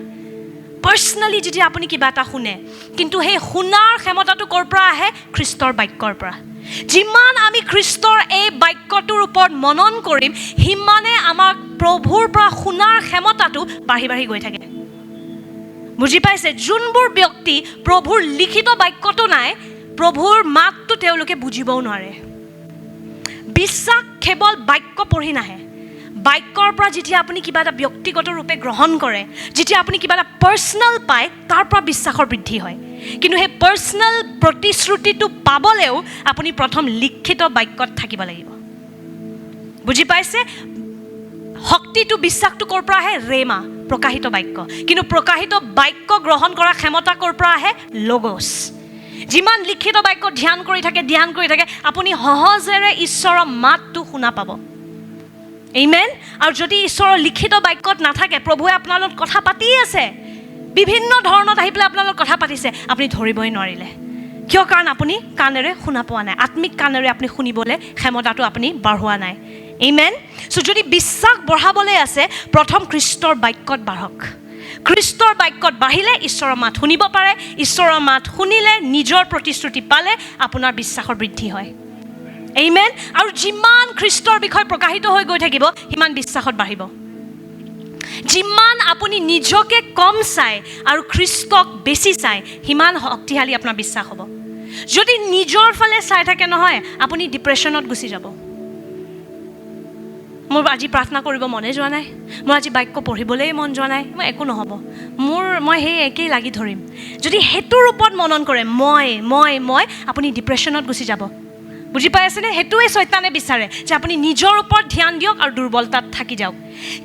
পাৰ্চনেলি যেতিয়া আপুনি কিবা এটা শুনে, কিন্তু সেই শুনাৰ ক্ষমতাটো ক'ৰ পৰা আহে? খ্ৰীষ্টৰ বাক্যৰ পৰা। যিমান আমি খ্ৰীষ্টৰ এই বাক্যটোৰ ওপৰত মনন কৰিম, সিমানে আমাক প্ৰভুৰ পৰা শুনাৰ ক্ষমতাটো বাঢ়ি বাঢ়ি গৈ থাকে। বুজি পাইছে? যোনবোৰ ব্যক্তি প্ৰভুৰ লিখিত বাক্যটো নাই, প্ৰভুৰ মাতটো তেওঁলোকে বুজিবও নোৱাৰে। বিশ্বাস কেৱল বাক্য পঢ়ি নাহে, বাক্যৰ পৰা যেতিয়া আপুনি কিবা এটা ব্যক্তিগত ৰূপে গ্ৰহণ কৰে, যেতিয়া আপুনি কিবা এটা পাৰ্চনেল পায়, তাৰ পৰা বিশ্বাসৰ বৃদ্ধি হয়। কিন্তু সেই পাৰ্চনেল প্ৰতিশ্ৰুতিটো পাবলৈও আপুনি প্ৰথম লিখিত বাক্যত থাকিব লাগিব। বুজি পাইছে? শক্তিটো, বিশ্বাসটো ক'ৰ পৰা আহে? ৰেমা, প্ৰকাশিত বাক্য। কিন্তু প্ৰকাশিত বাক্য গ্ৰহণ কৰা ক্ষমতা ক'ৰ পৰা আহে? লগোছ। যিমান লিখিত বাক্য ধ্যান কৰি থাকে, আপুনি সহজেৰে ঈশ্বৰৰ মাতটো শুনা পাব। আমেন। আৰু যদি ঈশ্বৰৰ লিখিত বাক্যত নাথাকে, প্ৰভুৱে আপোনাৰ লগত কথা পাতি আছে, বিভিন্ন ধৰণত আহি পেলাই আপোনাৰ লগত কথা পাতিছে, আপুনি ধৰিবই নোৱাৰিলে। কিয়? কাৰণ আপুনি কাণেৰে শুনা পোৱা নাই, আত্মিক কাণেৰে আপুনি শুনিবলৈ ক্ষমতাটো আপুনি বঢ়োৱা নাই। আমেন। চ' যদি বিশ্বাস বঢ়াবলৈ আছে, প্ৰথম খ্ৰীষ্টৰ বাক্যত বাঢ়ক। খ্ৰীষ্টৰ বাক্যত বাঢ়িলে ঈশ্বৰৰ মাত শুনিব পাৰে, ঈশ্বৰৰ মাত শুনিলে, নিজৰ প্ৰতিশ্ৰুতি পালে আপোনাৰ বিশ্বাসৰ বৃদ্ধি হয়। আমেন। আৰু যিমান খ্ৰীষ্টৰ বিষয় প্ৰকাশিত হৈ গৈ থাকিব, সিমান বিশ্বাসত বাঢ়িব। যিমান আপুনি নিজকে কম চাই আৰু খ্ৰীষ্টক বেছি চাই, সিমান শক্তিশালী আপোনাৰ বিশ্বাস হ'ব। যদি নিজৰ ফালে চাই থাকে নহয়, আপুনি ডিপ্ৰেশ্যনত গুচি যাব। মোৰ আজি প্ৰাৰ্থনা কৰিব মনে যোৱা নাই, মোৰ আজি বাক্য পঢ়িবলৈ মন যোৱা নাই, মই একো নহ'ব, মই সেই একেই লাগি ধৰিম। যদি সেইটোৰ ওপৰত মনন কৰে, মই আপুনি ডিপ্ৰেশ্যনত গুচি যাব। বুজি পাই আছেনে? সেইটোৱে শয়তানে বিচাৰে যে আপুনি নিজৰ ওপৰত ধ্যান দিয়ক আৰু দুৰ্বলতাত থাকি যাওক।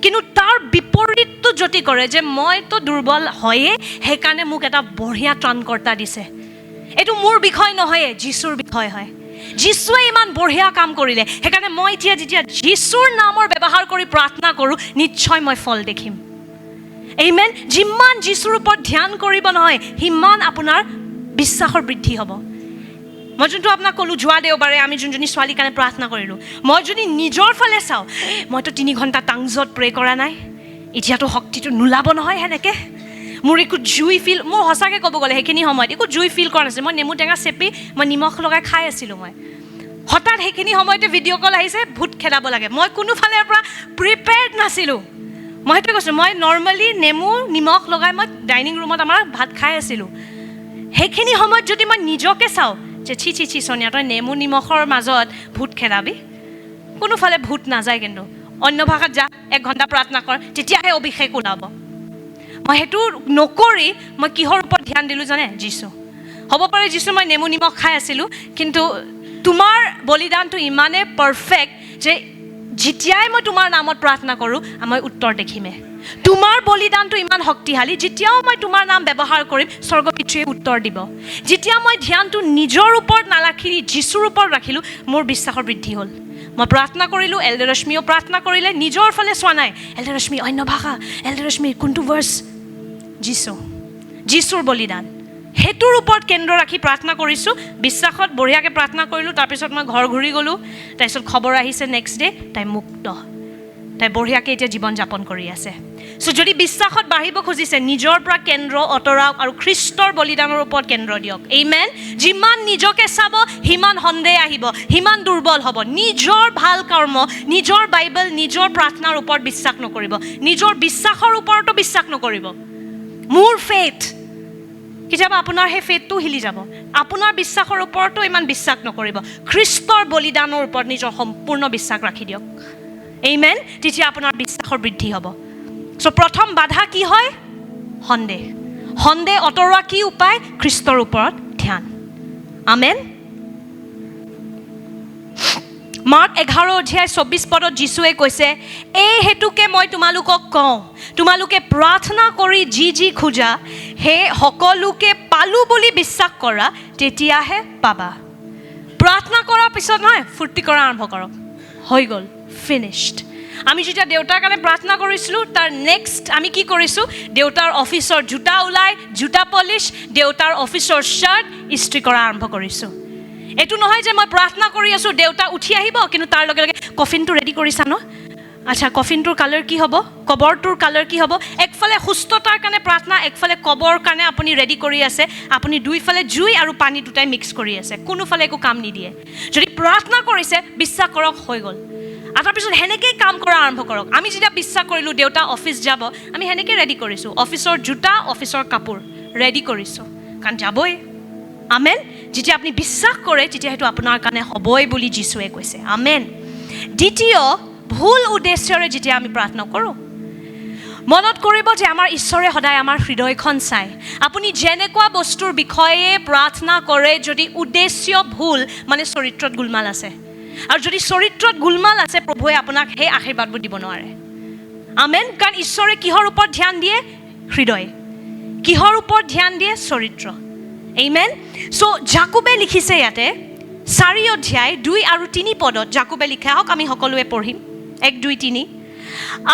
কিন্তু তাৰ বিপৰীতটো যদি কৰে যে মইতো দুৰ্বল হয়েই, সেইকাৰণে মোক এটা বঢ়িয়া ত্ৰাণকৰ্তা দিছে, এইটো মোৰ বিষয় নহয়ে, যীশুৰ বিষয় হয়। যীশুৱে ইমান বঢ়িয়া কাম কৰিলে, সেইকাৰণে মই এতিয়া যেতিয়া যীশুৰ নামৰ ব্যৱহাৰ কৰি প্ৰাৰ্থনা কৰোঁ, নিশ্চয় মই ফল দেখিম। আমেন। যিমান যীশুৰ ওপৰত ধ্যান কৰিব নহয়, সিমান আপোনাৰ বিশ্বাসৰ বৃদ্ধি হ'ব। মই যোনটো আপোনাক ক'লোঁ, যোৱা দেওবাৰে আমি যোনজনী ছোৱালীৰ কাৰণে প্ৰাৰ্থনা কৰিলোঁ, মই যদি নিজৰ ফালে চাওঁ, মইতো 3 ঘণ্টা টাংজত প্ৰে কৰা নাই, এতিয়াতো শক্তিটো নোলাব নহয় সেনেকৈ, মোৰ একো জুই ফিল, মোৰ সঁচাকৈ ক'ব গ'লে সেইখিনি সময়ত একো জুই ফিল কৰা নাছিল। মই নেমু টেঙা চেপি মই নিমখ লগাই খাই আছিলোঁ। মই হঠাৎ সেইখিনি সময়তে ভিডিঅ' কল আহিছে, ভূত খেদাব লাগে। মই কোনোফালৰ পৰা প্ৰিপেয়াৰ্ড নাছিলোঁ। মই সেইটোৱে কৈছোঁ, মই নৰ্মেলি নেমু নিমখ লগাই মই ডাইনিং ৰুমত আমাৰ ভাত খাই আছিলোঁ। সেইখিনি সময়ত যদি মই নিজকে চাওঁ যে ছি সোনিয়া, তই নেমু নিমখৰ মাজত ভূত খেদাবি, কোনোফালে ভূত নাযায়। কিন্তু অন্য ভাষাত যা, 1 ঘণ্টা প্ৰাৰ্থনা কৰ, তেতিয়াহে অভিষেক ওলাব। মই সেইটো নকৰি মই কিহৰ ওপৰত ধ্যান দিলোঁ জানে? যীশু। হ'ব পাৰে যীশু মই নেমু নিমখ খাই আছিলোঁ, কিন্তু তোমাৰ বলিদানটো ইমানেই পাৰফেক্ট যে যেতিয়াই মই তোমাৰ নামত প্ৰাৰ্থনা কৰোঁ, মই উত্তৰ দেখিমে। তোমাৰ বলিদানটো ইমান শক্তিশালী, যেতিয়াও মই তোমাৰ নাম ব্যৱহাৰ কৰিম, স্বৰ্গ পিতৃয়ে উত্তৰ দিব। যেতিয়া মই ধ্যানটো নিজৰ ওপৰত নাৰাখি যীশুৰ ওপৰত ৰাখিলোঁ, মোৰ বিশ্বাসৰ বৃদ্ধি হ'ল। মই প্ৰাৰ্থনা কৰিলোঁ, এল্ডাৰ ৰশ্মিও প্ৰাৰ্থনা কৰিলে, নিজৰ ফালে চোৱা নাই, এল্ডাৰ ৰশ্মি অন্য ভাষা, এল্ডাৰ ৰশ্মি কোনটো ভাৰ্ছ, যীশুৰ বলিদান, সেইটোৰ ওপৰত কেন্দ্ৰ ৰাখি প্ৰাৰ্থনা কৰিছোঁ। বিশ্বাসত বঢ়িয়াকৈ প্ৰাৰ্থনা কৰিলোঁ। তাৰপিছত মই ঘৰ ঘূৰি গ'লোঁ। তাৰপিছত খবৰ আহিছে নেক্সট ডে তাই মুক্ত, তাই বঢ়িয়াকৈ এতিয়া জীৱন যাপন কৰি আছে। চ' যদি বিশ্বাসত বাঢ়িব খুজিছে, নিজৰ পৰা কেন্দ্ৰ আঁতৰাওক আৰু খ্ৰীষ্টৰ বলিদানৰ ওপৰত কেন্দ্ৰ দিয়ক। আমেন। যিমান নিজকে চাব, সিমান সন্দেহ আহিব, সিমান দুৰ্বল হ'ব। নিজৰ ভাল কৰ্ম, নিজৰ বাইবেল, নিজৰ প্ৰাৰ্থনাৰ ওপৰত বিশ্বাস নকৰিব, নিজৰ বিশ্বাসৰ ওপৰতো বিশ্বাস নকৰিব। মোৰ ফেথ, কেতিয়াবা আপোনাৰ সেই ফেথটো হিলি যাব। আপোনাৰ বিশ্বাসৰ ওপৰতো ইমান বিশ্বাস নকৰিব, খ্ৰীষ্টৰ বলিদানৰ ওপৰত নিজৰ সম্পূৰ্ণ বিশ্বাস ৰাখি দিয়ক। আমেন। তেতিয়া আপোনাৰ বিশ্বাসৰ বৃদ্ধি হ'ব। চ' প্ৰথম বাধা কি হয়? সন্দেহ। সন্দেহ আঁতৰোৱা কি উপায়? খ্ৰীষ্টৰ ওপৰত ধ্যান। আমেন। মাৰ্ক 11:24 যীশুৱে কৈছে, এই হেতুকে মই তোমালোকক কওঁ, তোমালোকে প্ৰাৰ্থনা কৰি যি খোজা সেই সকলোকে পালোঁ বুলি বিশ্বাস কৰা তেতিয়াহে পাবা প্ৰাৰ্থনা কৰাৰ পিছত নহয় ফূৰ্তি কৰা আৰম্ভ কৰক হৈ গ'ল ফিনিশ্ড আমি যেতিয়া দেউতাৰ কাৰণে প্ৰাৰ্থনা কৰিছিলোঁ তাৰ নেক্সট আমি কি কৰিছোঁ দেউতাৰ অফিচৰ জোতা ওলাই জোতা পলিচ দেউতাৰ অফিচৰ শ্বাৰ্ট ইস্ত্ৰি কৰা আৰম্ভ কৰিছোঁ এইটো নহয় যে মই প্ৰাৰ্থনা কৰি আছোঁ দেউতা উঠি আহিব কিন্তু তাৰ লগে লগে কফিনটো ৰেডি কৰিছা ন আচ্ছা কফিনটোৰ কালাৰ কি হ'ব কবৰটোৰ কালাৰ কি হ'ব একফালে সুস্থতাৰ কাৰণে প্ৰাৰ্থনা একফালে কবৰ কাৰণে আপুনি ৰেডি কৰি আছে আপুনি দুইফালে জুই আৰু পানী দুটাই মিক্স কৰি আছে কোনোফালে একো কাম নিদিয়ে যদি প্ৰাৰ্থনা কৰিছে বিশ্বাস কৰক হৈ গ'ল আৰু তাৰপিছত সেনেকেই কাম কৰা আৰম্ভ কৰক আমি যেতিয়া বিশ্বাস কৰিলোঁ দেউতা অফিচ যাব আমি সেনেকৈ ৰেডি কৰিছোঁ অফিচৰ জোতা অফিচৰ কাপোৰ ৰেডি কৰিছোঁ কাৰণ যাবই আমেন যেতিয়া আপুনি বিশ্বাস কৰে তেতিয়া সেইটো আপোনাৰ কাৰণে হ'বই বুলি যীশুৱে কৈছে আমেন দ্বিতীয় ভুল উদ্দেশ্যৰে যেতিয়া আমি প্ৰাৰ্থনা কৰোঁ মনত কৰিব যে আমাৰ ঈশ্বৰে সদায় আমাৰ হৃদয়খন চায় আপুনি যেনেকুৱা বস্তুৰ বিষয়ে প্ৰাৰ্থনা কৰে যদি উদ্দেশ্য ভুল মানে চৰিত্ৰত গোলমাল আছে আৰু যদি চৰিত্ৰত গোলমাল আছে প্ৰভুৱে আপোনাক সেই আশীৰ্বাদবোৰ দিব নোৱাৰে আমেন কাৰণ ঈশ্বৰে কিহৰ ওপৰত ধ্যান দিয়ে হৃদয় কিহৰ ওপৰত ধ্যান দিয়ে চৰিত্ৰ আমেন চ' জাকোবে লিখিছে ইয়াতে 4 অধ্যায় 2 আৰু 3 পদত জাকোবে লিখা হওক আমি সকলোৱে পঢ়িম 1 2 3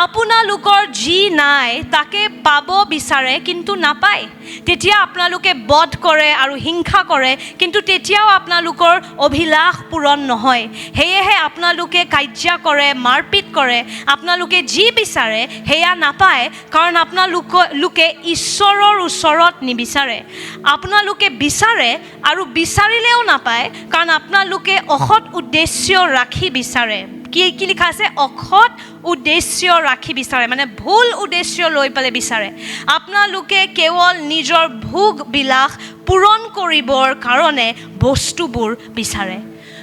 আপোনালোকৰ যি নাই তাকে পাব বিচাৰে কিন্তু নাপায় তেতিয়া আপোনালোকে বধ কৰে আৰু হিংসা কৰে কিন্তু তেতিয়াও আপোনালোকৰ অভিলাষ পূৰণ নহয় সেয়েহে আপোনালোকে কাৰ্য কৰে মাৰপিট কৰে আপোনালোকে যি বিচাৰে সেয়া নাপায় কাৰণ আপোনালোকে ঈশ্বৰৰ ওচৰত নিবিচাৰে আপোনালোকে বিচাৰে আৰু বিচাৰিলেও নাপায় কাৰণ আপোনালোকে অসৎ উদ্দেশ্য ৰাখি বিচাৰে কি লিখা আছে অসৎ উদ্দেশ্য ৰাখি বিচাৰে মানে ভুল উদ্দেশ্য লৈ পেলাই বিচাৰে আপোনালোকে কেৱল নিজৰ ভোগ বিলাস পূৰণ কৰিবৰ কাৰণে বস্তুবোৰ বিচাৰে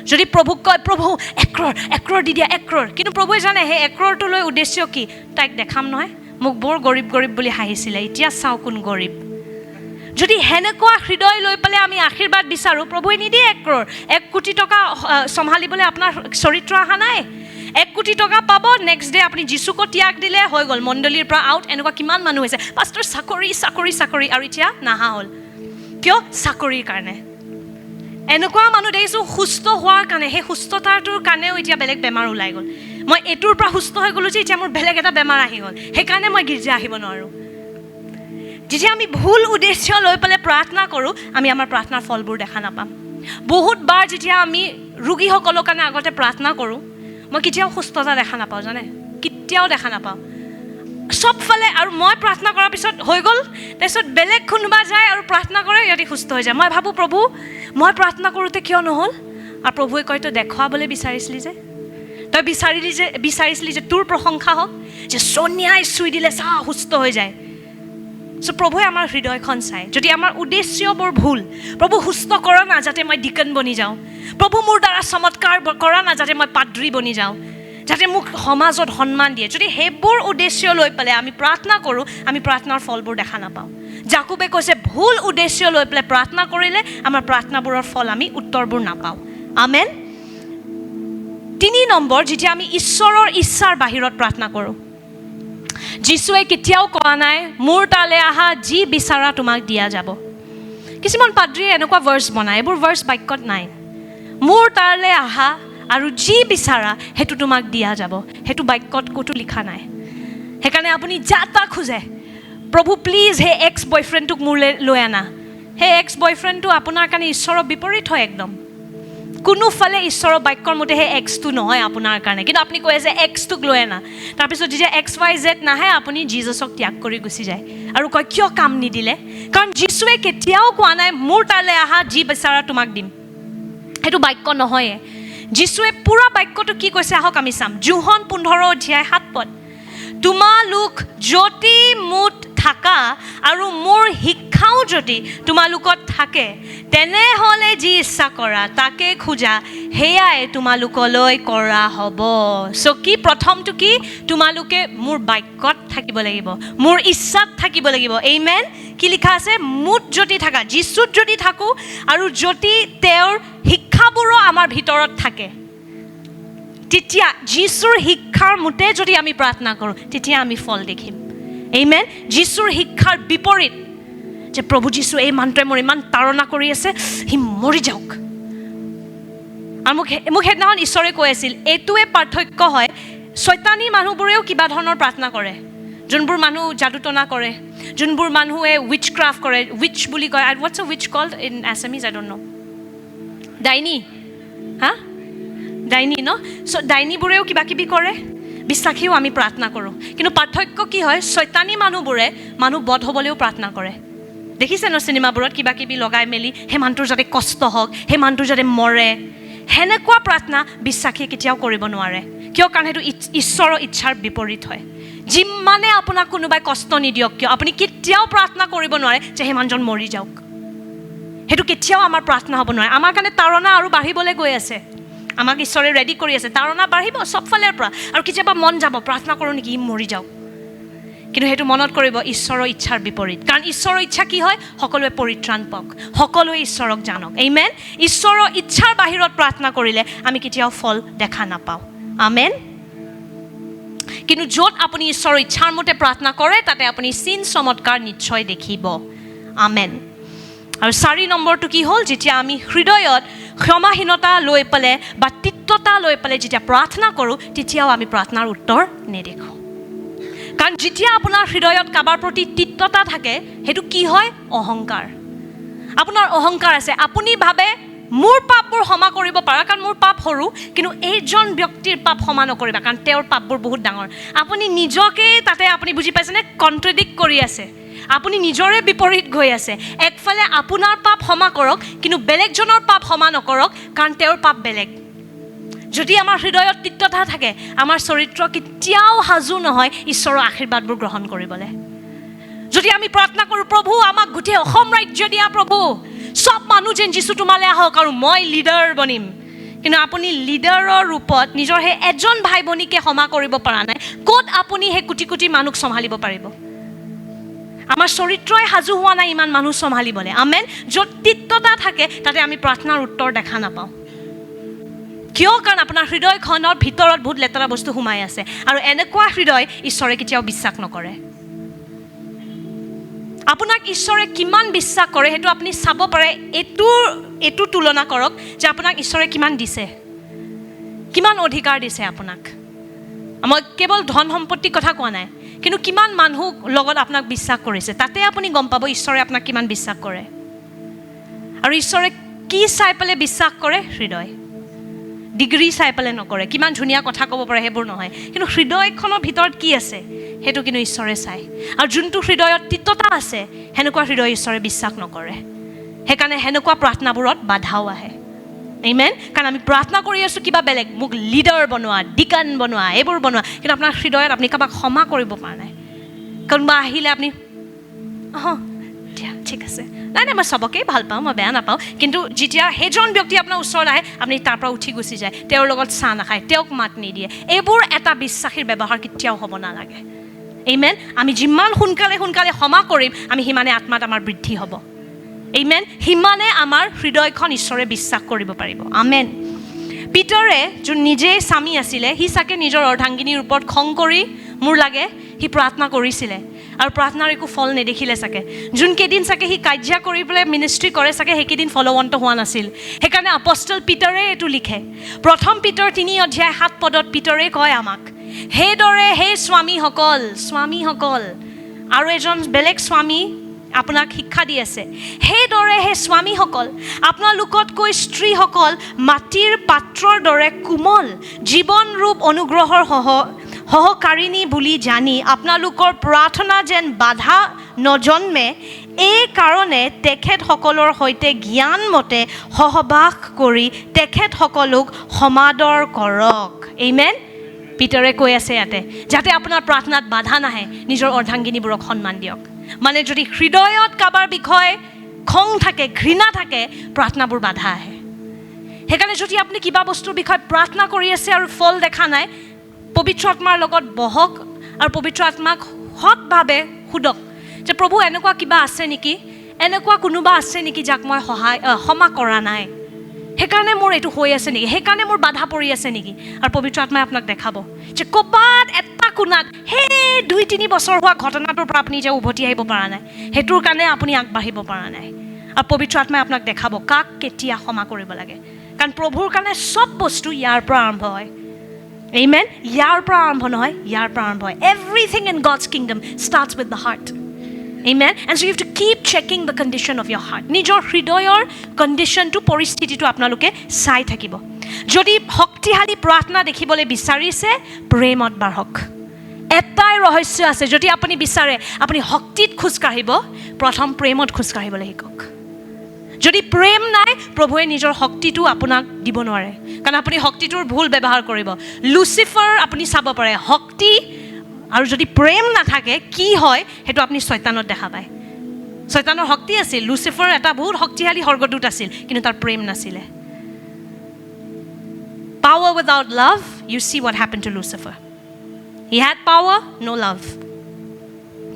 যদি প্ৰভুক কয় প্ৰভু 1 crore দি দিয়া 1 crore কিন্তু প্ৰভুৱে জানে সেই 1 crore লৈ উদ্দেশ্য কি তাইক দেখাম নহয় মোক বৰ গৰীব বুলি হাঁহিছিলে এতিয়া চাওঁ কোন গৰীব যদি হেনেকুৱা হৃদয় লৈ পেলাই আমি আশীৰ্বাদ বিচাৰোঁ প্ৰভুৱে নিদিয়ে 1 crore 1 কোটি টকা চম্ভালিবলৈ আপোনাৰ চৰিত্ৰ অহা নাই 1 কোটি টকা পাব নেক্সট ডে আপুনি যীশুকো ত্যাগ দিলে হৈ গ'ল মণ্ডলীৰ পৰা আউট এনেকুৱা কিমান মানুহ হৈছে পাষ্টাৰ চাকৰি আৰু এতিয়া নাহা হ'ল কিয় চাকৰিৰ কাৰণে এনেকুৱা মানুহ দেখিছোঁ সুস্থ হোৱাৰ কাৰণে সেই সুস্থতাটোৰ কাৰণেও এতিয়া বেলেগ বেমাৰ ওলাই গ'ল মই এইটোৰ পৰা সুস্থ হৈ গ'লোঁ যে এতিয়া মোৰ বেলেগ এটা বেমাৰ আহি গ'ল সেইকাৰণে মই গীৰ্জা আহিব নোৱাৰোঁ যেতিয়া আমি ভুল উদ্দেশ্য লৈ পেলাই প্ৰাৰ্থনা কৰোঁ আমি আমাৰ প্ৰাৰ্থনাৰ ফলবোৰ দেখা নাপাম বহুতবাৰ যেতিয়া আমি ৰোগীসকলৰ কাৰণে আগতে প্ৰাৰ্থনা কৰোঁ মই কেতিয়াও সুস্থতা দেখা নাপাওঁ জানে কেতিয়াও দেখা নাপাওঁ সবফালে আৰু মই প্ৰাৰ্থনা কৰাৰ পিছত হৈ গ'ল তাৰপিছত বেলেগ কোনোবা যায় আৰু প্ৰাৰ্থনা কৰে সিহঁতি সুস্থ হৈ যায় মই ভাবোঁ প্ৰভু মই প্ৰাৰ্থনা কৰোঁতে কিয় নহ'ল আৰু প্ৰভুৱে কয় তই দেখুৱাবলৈ বিচাৰিছিলি যে তই বিচাৰিছিলি যে তোৰ প্ৰশংসা হওক যে সোনিয়াই চুই দিলে চা সুস্থ হৈ যায় চ' প্ৰভুৱে আমাৰ হৃদয়খন চায় যদি আমাৰ উদ্দেশ্যবোৰ ভুল প্ৰভু সুস্থ কৰা না যাতে মই ডিকন বনি যাওঁ প্ৰভু মোৰ দ্বাৰা চমৎকাৰ কৰা না যাতে মই পাদ্ৰী বনি যাওঁ যাতে মোক সমাজত সন্মান দিয়ে যদি সেইবোৰ উদ্দেশ্য লৈ পেলাই আমি প্ৰাৰ্থনা কৰোঁ আমি প্ৰাৰ্থনাৰ ফলবোৰ দেখা নাপাওঁ জাকোবে কৈছে ভুল উদ্দেশ্য লৈ পেলাই প্ৰাৰ্থনা কৰিলে আমাৰ প্ৰাৰ্থনাবোৰৰ ফল আমি উত্তৰবোৰ নাপাওঁ আমেন 3 নম্বৰ যেতিয়া আমি ঈশ্বৰৰ ইচ্ছাৰ বাহিৰত প্ৰাৰ্থনা কৰোঁ যীশুৱে কেতিয়াও কোৱা নাই মোৰ তালে আহা যি বিচাৰা তোমাক দিয়া যাব কিছুমান পাদ্ৰীয়ে এনেকুৱা ভাৰ্ছ বনায় এইবোৰ ভাৰ্ছ বাক্যত নাই মোৰ তালে আহা আৰু যি বিচাৰা সেইটো তোমাক দিয়া যাব সেইটো বাক্যত ক'তো লিখা নাই সেইকাৰণে আপুনি যাতা খোজে প্ৰভু প্লিজ সেই এক্স বয়ফ্ৰেণ্ডটোক মোলৈ লৈ আনা সেই এক্স বয়ফ্ৰেণ্ডটো আপোনাৰ কাৰণে ঈশ্বৰৰ বিপৰীত হয় একদম কোনোফালে ঈশ্বৰৰ বাক্যৰ মতে সেই এক্সটো নহয় আপোনাৰ কাৰণে কিন্তু আপুনি কৈ আছে এক্সটোক লৈ আনা তাৰপিছত যেতিয়া XYZ নাহে আপুনি জিজাছক ত্যাগ কৰি গুচি যায় আৰু কয় কিয় কাম নিদিলে কাৰণ যীশুৱে কেতিয়াও কোৱা নাই মোৰ তালৈ আহা যি বিচাৰা তোমাক দিম সেইটো বাক্য নহয়ে যীশুৱে পুৰা বাক্যটো কি কৈছে আহক আমি চাম যোহন 15 অধ্যায় 7 পদ তোমালোক যদি মুঠ থাকা আৰু মোৰ শিক্ষাও যদি তোমালোকত থাকে তেনেহ'লে যি ইচ্ছা কৰা তাকে খোজা সেয়াই তোমালোকলৈ কৰা হ'ব চ' কি প্ৰথমটো কি তোমালোকে মোৰ বাক্যত থাকিব লাগিব মোৰ ইচ্ছাত থাকিব লাগিব আমেন কি লিখা আছে মুঠ যদি থাকা যীশুত যদি থাকোঁ আৰু যদি তেওঁৰ শিক্ষাবোৰো আমাৰ ভিতৰত থাকে তেতিয়া যীশুৰ শিক্ষাৰ মতে যদি আমি প্ৰাৰ্থনা কৰোঁ তেতিয়া আমি ফল দেখিম আমেন যীশুৰ শিক্ষাৰ বিপৰীত যে প্ৰভু যীশু এই মানুহটোৱে মোৰ ইমান তাৰণা কৰি আছে, সি মৰি যাওক। আৰু মোক সেইদিনাখন ঈশ্বৰে কৈ আছিল, এইটোৱে পাৰ্থক্য হয়, শয়তানী মানুহবোৰেও কিবা ধৰণৰ প্ৰাৰ্থনা কৰে। যোনবোৰ মানুহ যাদুটনা কৰে, যোনবোৰ মানুহে উইচ ক্ৰাফ্ট কৰে, উইচ বুলি কয়, what's a witch called in Assamese, I don't know', ডাইনী, ডাইনী ন? চ' ডাইনীবোৰেও কিবা কিবি কৰে, বিশ্বাসীও আমি প্ৰাৰ্থনা কৰোঁ। কিন্তু পাৰ্থক্য কি হয়, শয়তানী মানুহবোৰে মানুহ বধ হ'বলৈও প্ৰাৰ্থনা কৰে। দেখিছে ন চিনেমাবোৰত কিবা কিবি লগাই মেলি, সেই মানুহটোৰ যাতে কষ্ট হওক, সেই মানুহটোৰ যাতে মৰে, সেনেকুৱা প্ৰাৰ্থনা বিশ্বাসীয়ে কেতিয়াও কৰিব নোৱাৰে। কিয়? কাৰণ সেইটো ঈশ্বৰৰ ইচ্ছাৰ বিপৰীত হয়। যিমানে আপোনাক কোনোবাই কষ্ট নিদিয়ক কিয়, আপুনি কেতিয়াও প্ৰাৰ্থনা কৰিব নোৱাৰে যে সেই মানুহজন মৰি যাওক। সেইটো কেতিয়াও আমাৰ প্ৰাৰ্থনা হ'ব নোৱাৰে। আমাৰ কাৰণে তাৰণা আৰু বাঢ়িবলৈ গৈ আছে, আমাক ঈশ্বৰে ৰেডি কৰি আছে, তাৰণা বাঢ়িব চবফালৰ পৰা। আৰু কেতিয়াবা মন যাব প্ৰাৰ্থনা কৰোঁ নেকি, মৰি যাওক। কিন্তু সেইটো মনত কৰিব, ঈশ্বৰৰ ইচ্ছাৰ বিপৰীত। কাৰণ ঈশ্বৰৰ ইচ্ছা কি হয়? সকলোৱে পৰিত্ৰাণ পাওক, সকলোৱে ঈশ্বৰক জানক। আমেন। ঈশ্বৰৰ ইচ্ছাৰ বাহিৰত প্ৰাৰ্থনা কৰিলে আমি কেতিয়াও ফল দেখা নাপাওঁ। আমেন। কিন্তু য'ত আপুনি ঈশ্বৰৰ ইচ্ছাৰ মতে প্ৰাৰ্থনা কৰে, তাতে আপুনি চিন চমৎকাৰ নিশ্চয় দেখিব। আমেন। আৰু 4 নম্বৰটো কি হ'ল? যেতিয়া আমি হৃদয়ত ক্ষমাহীনতা লৈ পেলাই বা তিক্ততা লৈ পেলাই যেতিয়া প্ৰাৰ্থনা কৰোঁ, তেতিয়াও আমি প্ৰাৰ্থনাৰ উত্তৰ নেদেখোঁ। কাৰণ যেতিয়া আপোনাৰ হৃদয়ত কাৰোবাৰ প্ৰতি তিক্ততা থাকে, সেইটো কি হয়? অহংকাৰ। আপোনাৰ অহংকাৰ আছে, আপুনি ভাবে মোৰ পাপবোৰ ক্ষমা কৰিব পাৰা কাৰণ মোৰ পাপ সৰু, কিন্তু এইজন ব্যক্তিৰ পাপ ক্ষমা নকৰিবা কাৰণ তেওঁৰ পাপবোৰ বহুত ডাঙৰ। আপুনি নিজকে তাতে, আপুনি বুজি পাইছেনে, কণ্ট্ৰডিক্ট কৰি আছে। আপুনি নিজৰে বিপৰীত গৈ আছে। একফালে আপোনাৰ পাপ ক্ষমা কৰক, কিন্তু বেলেগজনৰ পাপ ক্ষমা নকৰক কাৰণ তেওঁৰ পাপ বেলেগ। যদি আমাৰ হৃদয়ত তিক্ততা থাকে, আমাৰ চৰিত্ৰ কেতিয়াও সাজু নহয় ঈশ্বৰৰ আশীৰ্বাদবোৰ গ্ৰহণ কৰিবলৈ। যদি আমি প্ৰাৰ্থনা কৰোঁ, প্ৰভু আমাক গোটেই অসম ৰাজ্য দিয়া, প্ৰভু চব মানুহ যেন যিছু তোমালৈ আহক আৰু মই লিডাৰ বনিম, কিন্তু আপুনি লিডাৰৰ ৰূপত নিজৰ সেই এজন ভাই ভনীকে ক্ষমা কৰিব পৰা নাই, ক'ত আপুনি সেই কোটি কোটি মানুহক চম্ভালিব পাৰিব? আমাৰ চৰিত্ৰই সাজু হোৱা নাই ইমান মানুহ চম্ভালিবলৈ। আমেন। য'ত তিক্ততা থাকে তাতে আমি প্ৰাৰ্থনাৰ উত্তৰ দেখা নাপাওঁ। কিয়? কাৰণ আপোনাৰ হৃদয়খনৰ ভিতৰত বহুত লেতেৰা বস্তু সোমাই আছে, আৰু এনেকুৱা হৃদয় ঈশ্বৰে কেতিয়াও বিশ্বাস নকৰে। আপোনাক ঈশ্বৰে কিমান বিশ্বাস কৰে সেইটো আপুনি চাব পাৰে। এইটো তুলনা কৰক যে আপোনাক ঈশ্বৰে কিমান দিছে, কিমান অধিকাৰ দিছে আপোনাক। মই কেৱল ধন সম্পত্তিৰ কথা কোৱা নাই, কিন্তু কিমান মানুহক লগত আপোনাক বিশ্বাস কৰিছে, তাতে আপুনি গম পাব ঈশ্বৰে আপোনাক কিমান বিশ্বাস কৰে। আৰু ঈশ্বৰে কি চাই পেলাই বিশ্বাস কৰে? হৃদয়। ডিগ্ৰী চাই পেলাই নকৰে, কিমান ধুনীয়া কথা ক'ব পাৰে সেইবোৰ নহয়, কিন্তু হৃদয়খনৰ ভিতৰত কি আছে সেইটো কিন্তু ঈশ্বৰে চায়। আৰু যোনটো হৃদয়ত তিক্ততা আছে, সেনেকুৱা হৃদয় ঈশ্বৰে বিশ্বাস নকৰে। সেইকাৰণে সেনেকুৱা প্ৰাৰ্থনাবোৰত বাধাও আহে। আমেন। কাৰণ আমি প্ৰাৰ্থনা কৰি আছোঁ কিবা বেলেগ, মোক লিডাৰ বনোৱা, ডিকান বনোৱা, এইবোৰ বনোৱা, কিন্তু আপোনাৰ হৃদয়ত আপুনি কাৰোবাক ক্ষমা কৰিব পৰা নাই। কোনোবা আহিলে আপুনি দিয়া ঠিক আছে, নাই মই চবকেই ভাল পাওঁ, মই বেয়া নাপাওঁ, কিন্তু যেতিয়া সেইজন ব্যক্তি আপোনাৰ ওচৰত আহে আপুনি তাৰ পৰা উঠি গুচি যায়, তেওঁৰ লগত চাহ নাখায়, তেওঁক মাত নিদিয়ে। এইবোৰ এটা বিশ্বাসীৰ ব্যৱহাৰ কেতিয়াও হ'ব নালাগে। আমেন। আমি যিমান সোনকালে ক্ষমা কৰিম, আমি সিমানে আত্মাত আমাৰ বৃদ্ধি হ'ব। আমেন। সিমানে আমাৰ হৃদয়খন ঈশ্বৰে বিশ্বাস কৰিব পাৰিব। আমেন। পিটাৰে যোন নিজেই স্বামী আছিলে, সি চাগে নিজৰ অৰ্ধাংগিনীৰ ওপৰত খং কৰি মোৰ লাগে সি প্ৰাৰ্থনা কৰিছিলে, আৰু প্ৰাৰ্থনাৰ একো ফল নেদেখিলে চাগে। যোনকেইদিন চাগে সি কাজিয়া কৰি পেলাই মিনিষ্ট্ৰি কৰে চাগে, সেইকেইদিন ফলৱন্ত হোৱা নাছিল। সেইকাৰণে আপষ্টল পিটাৰে এইটো লিখে, 1 পিটাৰ 3:7 পিটাৰে কয় আমাক, সেইদৰে সেই স্বামীসকল আৰু এজন বেলেগ স্বামী আপোনাক শিক্ষা দি আছে, সেইদৰে সেই স্বামীসকল আপোনালোকতকৈ স্ত্ৰীসকল মাটিৰ পাত্ৰৰ দৰে কোমল, জীৱনৰূপ অনুগ্ৰহৰ সহকাৰিণী বুলি জানি আপোনালোকৰ প্ৰাৰ্থনা যেন বাধা নজন্মে, এই কাৰণে তেখেতসকলৰ সৈতে জ্ঞানমতে সহবাস কৰি তেখেতসকলক সমাদৰ কৰক। আমেন। পিটাৰে কৈ আছে ইয়াতে, যাতে আপোনাৰ প্ৰাৰ্থনাত বাধা নাহে, নিজৰ অৰ্ধাংগিনীবোৰক সন্মান দিয়ক। মানে যদি হৃদয়ত কাৰোবাৰ বিষয়ে খং থাকে, ঘৃণা থাকে, প্ৰাৰ্থনাবোৰ বাধা আহে। সেইকাৰণে যদি আপুনি কিবা বস্তুৰ বিষয়ে প্ৰাৰ্থনা কৰি আছে আৰু ফল দেখা নাই, পবিত্ৰ আত্মাৰ লগত বহক আৰু পবিত্ৰ আত্মাক সৎভাৱে সোধক যে প্ৰভু এনেকুৱা কিবা আছে নেকি, এনেকুৱা কোনোবা আছে নেকি যাক মই ক্ষমা কৰা নাই, সেইকাৰণে মোৰ এইটো হৈ আছে নেকি, সেইকাৰণে মোৰ বাধা পৰি আছে নেকি। আৰু পবিত্ৰ আত্মাই আপোনাক দেখাব যে ক'ৰবাত এটা কুনাক সেই 2-3 বছৰ হোৱা ঘটনাটোৰ পৰা আপুনি যে উভতি আহিব পৰা নাই, সেইটোৰ কাৰণে আপুনি আগবাঢ়িব পৰা নাই। আৰু পবিত্ৰ আত্মাই আপোনাক দেখাব কাক কেতিয়া ক্ষমা কৰিব লাগে, কাৰণ প্ৰভুৰ কাৰণে চব বস্তু ইয়াৰ পৰা আৰম্ভ হয়। Amen? ইয়াৰ পৰা আৰম্ভ নহয়, ইয়াৰ পৰা আৰম্ভ হয়। Everything in God's kingdom starts with the heart. Amen? And so you have to keep checking the condition of your heart. নিজৰ হৃদয়ৰ কণ্ডিশ্যনটো, পৰিস্থিতিটো আপোনালোকে চাই থাকিব। যদি শক্তিশালী প্ৰাৰ্থনা দেখিবলৈ বিচাৰিছে, প্ৰেমত বাঢ়ক। এটাই ৰহস্য আছে, যদি আপুনি বিচাৰে আপুনি শক্তিত খোজকাঢ়িব, প্ৰথম প্ৰেমত খোজকাঢ়িবলৈ শিকক। যদি প্ৰেম নাই, প্ৰভুৱে নিজৰ শক্তিটো আপোনাক দিব নোৱাৰে, কাৰণ আপুনি শক্তিটোৰ ভুল ব্যৱহাৰ কৰিব। লুচিফাৰ আপুনি চাব পাৰে, শক্তি আৰু যদি প্ৰেম নাথাকে কি হয় সেইটো আপুনি শয়তানত দেখা পায়। শয়তানৰ শক্তি আছিল, লুচিফাৰ এটা বহুত শক্তিশালী স্বৰ্গদূত আছিল, কিন্তু তাৰ প্ৰেম নাছিলে। Power without love, you see what happened to Lucifer. He had power, no love.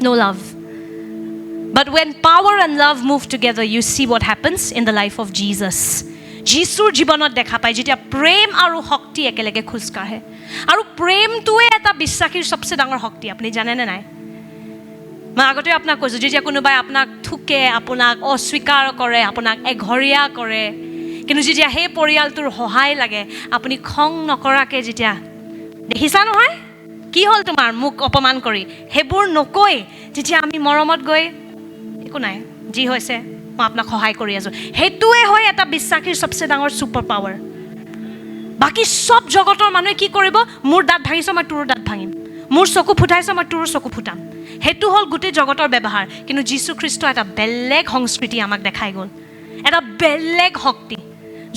No love. But when power and love move together, you see what happens in the life of Jesus. যিশুৰ জীৱনত দেখা পায় যেতিয়া প্ৰেম আৰু শক্তি একেলগে খোজ কাঢ়ে। আৰু প্ৰেমটোৱে এটা বিশ্বাসীৰ সবচে ডাঙৰ শক্তি, আপুনি জানেনে নাই? মই আগতে আপোনাক কৈছোঁ, যেতিয়া কোনোবাই আপোনাক ঠুকে, আপোনাক অস্বীকাৰ কৰে, আপোনাক এঘৰীয়া কৰে, কিন্তু যেতিয়া সেই পৰিয়ালটোৰ সহায় লাগে, আপুনি খং নকৰাকৈ যেতিয়া, দেখিছা নহয় কি হ'ল তোমাৰ মোক অপমান কৰি, সেইবোৰ নকৈ যেতিয়া আমি মৰমত গৈ একো নাই, যি হৈছে মই আপোনাক সহায় কৰি আছোঁ, সেইটোৱে হয় এটা বিশ্বাসীৰ সবচে ডাঙৰ ছুপাৰ পাৱাৰ। বাকী চব জগতৰ মানুহে কি কৰিব, মোৰ দাঁত ভাঙিছ মই তোৰ দাঁত ভাঙিম, মোৰ চকু ফুটাইছ মই তোৰ চকু ফুটাম, সেইটো হ'ল গোটেই জগতৰ ব্যৱহাৰ। কিন্তু যীশু খ্ৰীষ্ট এটা বেলেগ সংস্কৃতি আমাক দেখাই গ'ল, এটা বেলেগ শক্তি,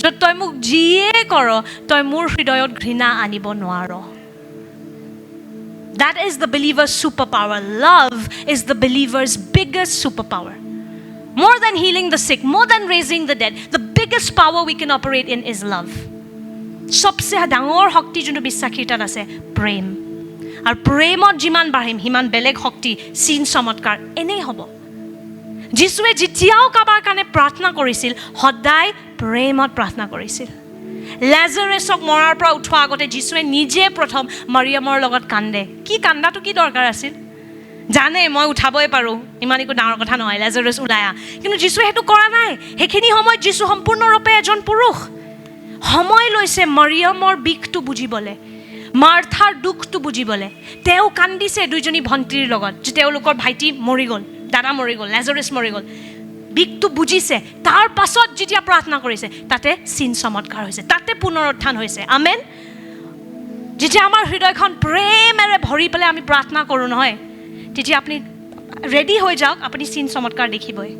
য'ত তই মোক যিয়ে কৰ তই মোৰ হৃদয়ত ঘৃণা আনিব নোৱাৰ। That is the believer's superpower. Love is the believer's biggest superpower. More than healing the sick, more than raising the dead, the biggest power we can operate in is love. সবচে ডাঙৰ শক্তি যোনটো বিশ্বাসীৰ তাত আছে, প্ৰেম। আৰু প্ৰেমত যিমান বাঢ়িম সিমান বেলেগ শক্তি, চিন চমৎকাৰ এনেই হ'ব। যীশুৱে যেতিয়াও কাৰোবাৰ কাৰণে প্ৰাৰ্থনা কৰিছিল, সদায় প্ৰেমত প্ৰাৰ্থনা কৰিছিল। লাজাৰাছক মৰাৰ পৰা উঠোৱা আগতে যীশুৱে নিজে প্ৰথম মাৰিয়ামৰ লগত কান্দে। কি কান্দাটো কি দৰকাৰ আছিল? জানে মই উঠাবই পাৰোঁ, ইমান একো ডাঙৰ কথা নহয়, লাজাৰাছ ওলাই আহ। কিন্তু যীশুৱে সেইটো কৰা নাই। সেইখিনি সময়ত যীশু সম্পূৰ্ণৰূপে এজন পুৰুষ, সময় লৈছে মাৰিয়ামৰ বিষটো বুজিবলৈ, মাৰ্থাৰ দুখটো বুজিবলৈ। তেওঁ কান্দিছে দুইজনী ভণ্টিৰ লগত, যে তেওঁলোকৰ ভাইটি মৰি গ'ল, দাদা মৰি গ'ল, লাজাৰাছ মৰি গ'ল, বিষটো বুজিছে। তাৰ পাছত যেতিয়া প্ৰাৰ্থনা কৰিছে, তাতে চিন চমৎকাৰ হৈছে, তাতে পুনৰুত্থান হৈছে। আমেন। যেতিয়া আমাৰ হৃদয়খন প্ৰেমেৰে ভৰি পেলাই আমি প্ৰাৰ্থনা কৰোঁ নহয়, তেতিয়া আপুনি ৰেডি হৈ যাওক, আপুনি চিন চমৎকাৰ দেখিবই।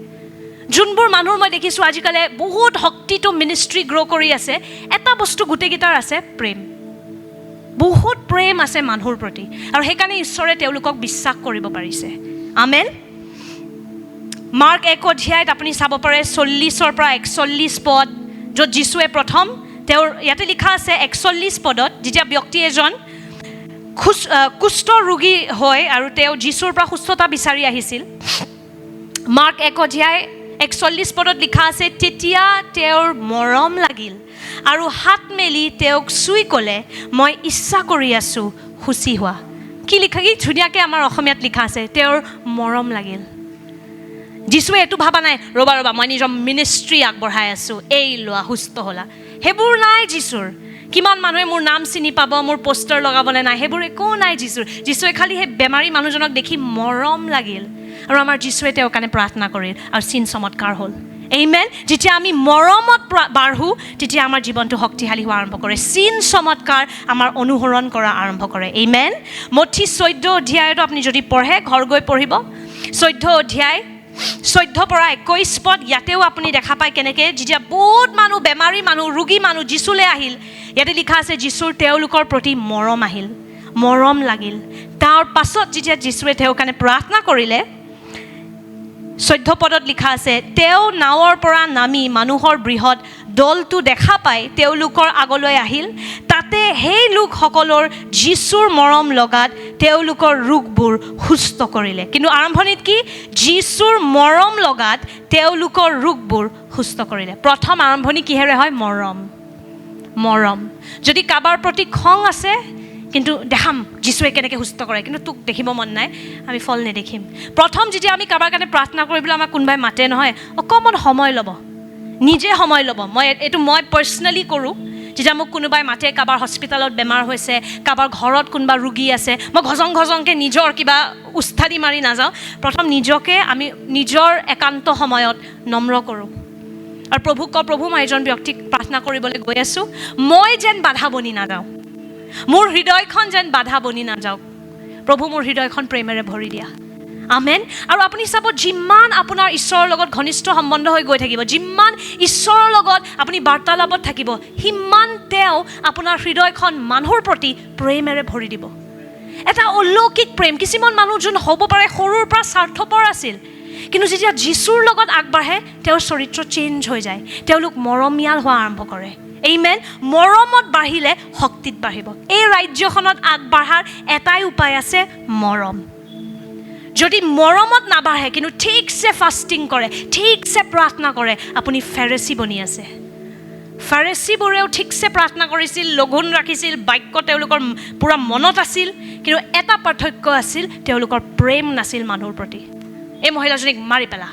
যোনবোৰ মানুহ মই দেখিছোঁ আজিকালি বহুত শক্তিটো মিনিষ্ট্ৰি গ্ৰ' কৰি আছে, এটা বস্তু গোটেইকেইটাৰ আছে, প্ৰেম। বহুত প্ৰেম আছে মানুহৰ প্ৰতি, আৰু সেইকাৰণে ঈশ্বৰে তেওঁলোকক বিশ্বাস কৰিব পাৰিছে। আমেন। মাৰ্ক 1 অধ্যায়ত আপুনি চাব পাৰে 40 পৰা 41 পদ, য'ত যীশুৱে প্ৰথম তেওঁৰ ইয়াতে লিখা আছে 41 পদত, যেতিয়া ব্যক্তি এজন কুষ্ঠ ৰোগী হয় আৰু তেওঁ যীশুৰ পৰা সুস্থতা বিচাৰি আহিছিল। মাৰ্ক 1 অধ্যায় 41 পদত লিখা আছে, তেতিয়া তেওঁৰ মৰম লাগিল আৰু হাত মেলি তেওঁক চুই ক'লে, মই ইচ্ছা কৰি আছোঁ সুচি হোৱা। কি লিখা, কি ধুনীয়াকৈ আমাৰ অসমীয়াত লিখা আছে, তেওঁৰ মৰম লাগিল। যীশুৱে এইটো ভাবা নাই, ৰ'বা মই নিজৰ মিনিষ্ট্ৰি আগবঢ়াই আছোঁ, এই লোৱা সুস্থ হ'লা, সেইবোৰ নাই যীশুৰ। কিমান মানুহে মোৰ নাম চিনি পাব, মোৰ পোষ্টাৰ লগাবলৈ নাই, সেইবোৰ একো নাই যীশুৰ। যীশুৱে খালি সেই বেমাৰী মানুহজনক দেখি মৰম লাগিল, আৰু আমাৰ যীশুৱে তেওঁৰ কাৰণে প্ৰাৰ্থনা কৰিল, আৰু চিন চমৎকাৰ হ'ল। আমেন। যেতিয়া আমি মৰমত বাঢ়োঁ, তেতিয়া আমাৰ জীৱনটো শক্তিশালী হোৱা আৰম্ভ কৰে, চিন চমৎকাৰ আমাৰ অনুসৰণ কৰা আৰম্ভ কৰে। আমেন। মঠি 14 অধ্যায়তো আপুনি যদি পঢ়ে, ঘৰ গৈ পঢ়িব, 14 অধ্যায় 14 পৰা 21 পদ, ইয়াতেও আপুনি দেখা পায় কেনেকৈ যেতিয়া বহুত মানুহ, বেমাৰী মানুহ, ৰোগী মানুহ যীশুলৈ আহিল, ইয়াতে লিখা আছে যীশুৰ তেওঁলোকৰ প্ৰতি মৰম আহিল, মৰম লাগিল। তাৰ পাছত যেতিয়া যীশুৱে তেওঁৰ কাৰণে প্ৰাৰ্থনা কৰিলে, 14 পদত লিখা আছে, তেওঁ নাৱৰ পৰা নামি মানুহৰ বৃহৎ দলটো দেখা পাই তেওঁলোকৰ আগলৈ আহিল, তাতে সেই লোকসকলৰ যীশুৰ মৰম লগাত তেওঁলোকৰ ৰোগবোৰ সুস্থ কৰিলে। কিন্তু আৰম্ভণিত কি, যীশুৰ মৰম লগাত তেওঁলোকৰ ৰোগবোৰ সুস্থ কৰিলে। প্ৰথম আৰম্ভণি কিহেৰে হয়? মৰম। মৰম। যদি কাৰোবাৰ প্ৰতি খং আছে, কিন্তু দেখাম যীশুৱে কেনেকৈ সুস্থ কৰে, কিন্তু তোক দেখিব মন নাই, আমি ফল নেদেখিম। প্ৰথম যেতিয়া আমি কাৰোবাৰ কাৰণে প্ৰাৰ্থনা কৰিবলৈ আমাক কোনোবাই মাতে নহয়, অকণমান সময় ল'ব, নিজে সময় ল'ব। এইটো মই পাৰ্চনেলি কৰোঁ। যেতিয়া মোক কোনোবাই মাতে, কাৰোবাৰ হস্পিটেলত বেমাৰ হৈছে, কাৰোবাৰ ঘৰত কোনোবা ৰোগী আছে, মই ঘজংকৈ নিজৰ কিবা উস্তাদি মাৰি নাযাওঁ। প্ৰথম নিজকে আমি নিজৰ একান্ত সময়ত নম্ৰ কৰোঁ আৰু প্ৰভুক কওঁ, প্ৰভু মই এজন ব্যক্তিক প্ৰাৰ্থনা কৰিবলৈ গৈ আছোঁ, মই যেন বাধা বনি নাযাওঁ, মোৰ হৃদয়খন যেন বাধা বনি নাযাওক। প্ৰভু মোৰ হৃদয়খন প্ৰেমেৰে ভৰি দিয়া। আমেন। আৰু আপুনি চাব, যিমান আপোনাৰ ঈশ্বৰৰ লগত ঘনিষ্ঠ সম্বন্ধ হৈ গৈ থাকিব, যিমান ঈশ্বৰৰ লগত আপুনি বাৰ্তালাপত থাকিব, সিমান তেওঁ আপোনাৰ হৃদয়খন মানুহৰ প্ৰতি প্ৰেমেৰে ভৰি দিব। এটা অলৌকিক প্ৰেম। কিছুমান মানুহ যোন হ'ব পাৰে সৰুৰ পৰা স্বাৰ্থপৰ আছিল, কিন্তু যেতিয়া যীশুৰ লগত আগবাঢ়ে তেওঁৰ চৰিত্ৰ চেঞ্জ হৈ যায়, তেওঁলোক মৰমীয়াল হোৱা আৰম্ভ কৰে। এইমেন। মৰমত বাঢ়িলে শক্তিত বাঢ়িব। এই ৰাজ্যখনত আগবাঢ়াৰ এটাই উপায় আছে, মৰম। যদি মৰমত নাবাঢ়ে কিন্তু ঠিকছে ফাষ্টিং কৰে, ঠিকছে প্ৰাৰ্থনা কৰে, আপুনি ফেৰেচী বনি আছে। ফেৰেচীবোৰেও ঠিকছে প্ৰাৰ্থনা কৰিছিল, লঘোণ ৰাখিছিল, বাক্য তেওঁলোকৰ পূৰা মনত আছিল, কিন্তু এটা পাৰ্থক্য আছিল, তেওঁলোকৰ প্ৰেম নাছিল মানুহৰ প্ৰতি। এই মহিলাজনীক মাৰি পেলা,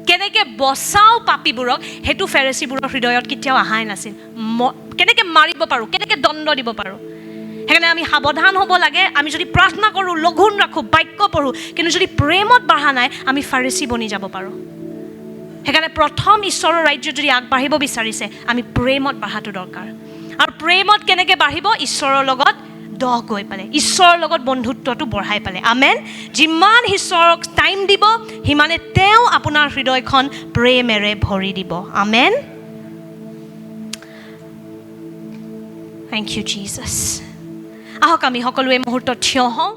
কেনেকৈ বচাওঁ পাপীবোৰক, সেইটো ফেৰেচীবোৰৰ হৃদয়ত কেতিয়াও অহাই নাছিল। কেনেকৈ মাৰিব পাৰোঁ, কেনেকৈ দণ্ড দিব পাৰোঁ। সেইকাৰণে আমি সাৱধান হ'ব লাগে। আমি যদি প্ৰাৰ্থনা কৰোঁ, লঘোণ ৰাখোঁ, বাক্য পঢ়োঁ, কিন্তু যদি প্ৰেমত বাঢ়া নাই, আমি ফাৰিচী বনি যাব পাৰোঁ। সেইকাৰণে প্ৰথম ঈশ্বৰৰ ৰাজ্য যদি আগবাঢ়িব বিচাৰিছে, আমি প্ৰেমত বাঢ়াটো দৰকাৰ। আৰু প্ৰেমত কেনেকৈ বাঢ়িব? ঈশ্বৰৰ লগত দহ গৈ পালে, ঈশ্বৰৰ লগত বন্ধুত্বটো বঢ়াই পালে। আমেন। যিমান ঈশ্বৰক টাইম দিব, সিমানে তেওঁ আপোনাৰ হৃদয়খন প্ৰেমেৰে ভৰি দিব। আমেন। Thank you Jesus. আহক আমি সকলোৱে মুহূৰ্তত থিয় হওঁ।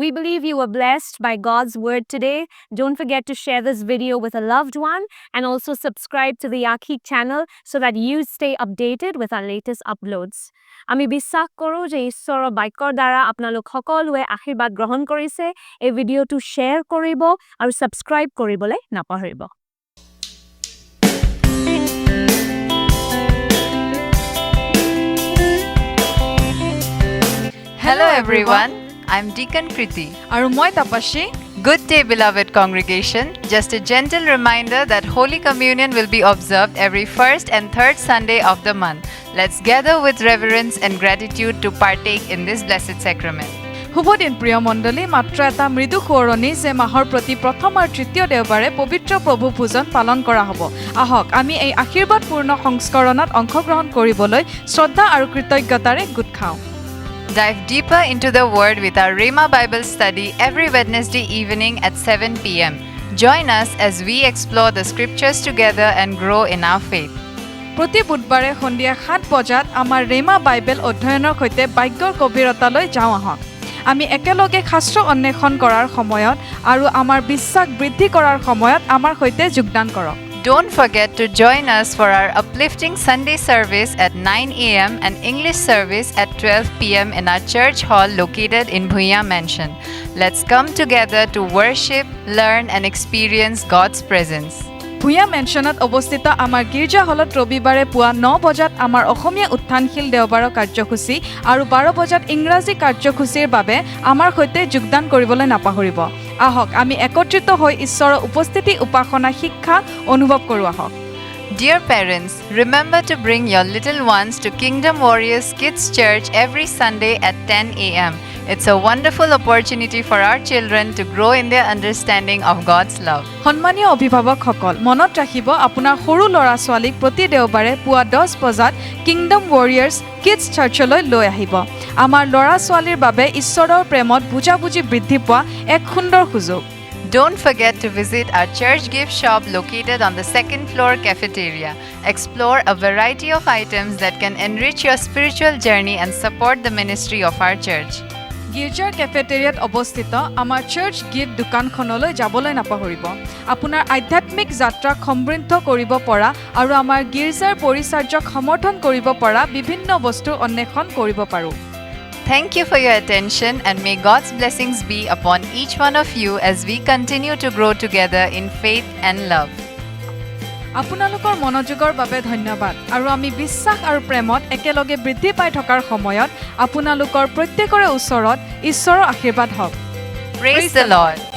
We believe you were blessed by God's word today. Don't forget to share this video with a loved one and also subscribe to the Yakhi channel so that you stay updated with our latest uploads. আমি বিশ্বাস কৰোঁ যে ঈশ্বৰৰ বাক্যৰ দ্বাৰা আপোনালোক সকলোৱে আশীৰ্বাদ গ্ৰহণ কৰিছে। এই ভিডিঅ'টো শ্বেয়াৰ কৰিব আৰু ছাবস্ক্ৰাইব কৰিবলৈ নাপাহৰিব। Hello everyone, I'm Deacon Kriti. আৰু মই তাপাশী। Good day, beloved congregation. Just a gentle reminder that Holy Communion will be observed every first and third Sunday of the month. Let's gather with reverence and gratitude to partake in this blessed sacrament. শুভ দিন প্ৰিয় মণ্ডলী। মাত্ৰ এটা মৃদু সোঁৱৰণি যে মাহৰ প্ৰতি প্ৰথম আৰু তৃতীয় দেওবাৰে পবিত্ৰ প্ৰভু পূজন পালন কৰা হ'ব। আহক আমি এই আশীৰ্বাদপূৰ্ণ সংস্কৰণত অংশগ্ৰহণ কৰিবলৈ শ্ৰদ্ধা আৰু কৃতজ্ঞতাৰে গোট খাওঁ। Dive deeper into the Word with our Rhema Bible study every Wednesday evening at 7 p.m. Join us as we explore the scriptures together and grow in our faith. প্ৰতি বুধবাৰে সন্ধিয়া 7 বজাত আমাৰ ৰেমা বাইবেল অধ্যয়নৰ সৈতে বাক্যৰ গভীৰতালৈ যাওঁ। আহক আমি একেলগে শাস্ত্ৰ অন্বেষণ কৰাৰ সময়ত আৰু আমাৰ বিশ্বাস বৃদ্ধি কৰাৰ সময়ত আমাৰ সৈতে যোগদান কৰক। Don't forget to join us for our uplifting Sunday service at 9 a.m. and English service at 12 p.m. in our church hall located in Bhuya Mansion. Let's come together to worship, learn and experience God's presence. Bhuyan মেনশ্যনত অৱস্থিত আমাৰ গীৰ্জা হলত ৰবিবাৰে পুৱা 9 বজাত আমাৰ অসমীয়া উত্থানশীল দেওবাৰৰ কাৰ্যসূচী আৰু 12 বজাত ইংৰাজী কাৰ্যসূচীৰ বাবে আমাৰ সৈতে যোগদান কৰিবলৈ নাপাহৰিব। আহক আমি একত্ৰিত হৈ ঈশ্বৰৰ উপস্থিতি উপাসনা শিক্ষা অনুভৱ কৰোঁ। আহক। Dear parents, remember to bring your little ones to Kingdom Warriors Kids Church every Sunday at 10 a.m. It's a wonderful opportunity for our children to grow in their understanding of God's love. সন্মানীয় অভিভাৱকসকল, মনত ৰাখিব আপোনাৰ সৰু ল'ৰা ছোৱালীক প্ৰতি দেওবাৰে পুৱা 10 বজাত কিংডম ৱাৰিয়াৰ্ছ কিডছ চাৰ্চলৈ লৈ আহিব। আমাৰ ল'ৰা ছোৱালীৰ বাবে ঈশ্বৰৰ প্ৰেমত বুজাবুজি বৃদ্ধি পোৱা এক সুন্দৰ সুযোগ। Don't forget to visit our church gift shop located on the second floor cafeteria. Explore a variety of items that can enrich your spiritual journey and support the ministry of our church. গীৰ্জাৰ কেফেটেৰিয়াত অৱস্থিত আমাৰ চাৰ্চ গিফ্ট দোকানখনলৈ যাবলৈ নাপাহৰিব। আপোনাৰ আধ্যাত্মিক যাত্ৰাক সমৃদ্ধ কৰিব পৰা আৰু আমাৰ গীৰ্জাৰ পৰিচাৰ্যক সমৰ্থন কৰিব পৰা বিভিন্ন বস্তুৰ অন্বেষণ কৰিব পাৰোঁ। Thank you for your attention and may God's blessings be upon each one of you as we continue to grow together in faith and love. আপোনালোকৰ মনোযোগৰ বাবে ধন্যবাদ আৰু আমি বিশ্বাস আৰু প্ৰেমত একেলগে বৃদ্ধি পাই থকাৰ সময়ত আপোনালোকৰ প্ৰত্যেকৰে ওচৰত ঈশ্বৰৰ আশীৰ্বাদ হওক Praise the Lord.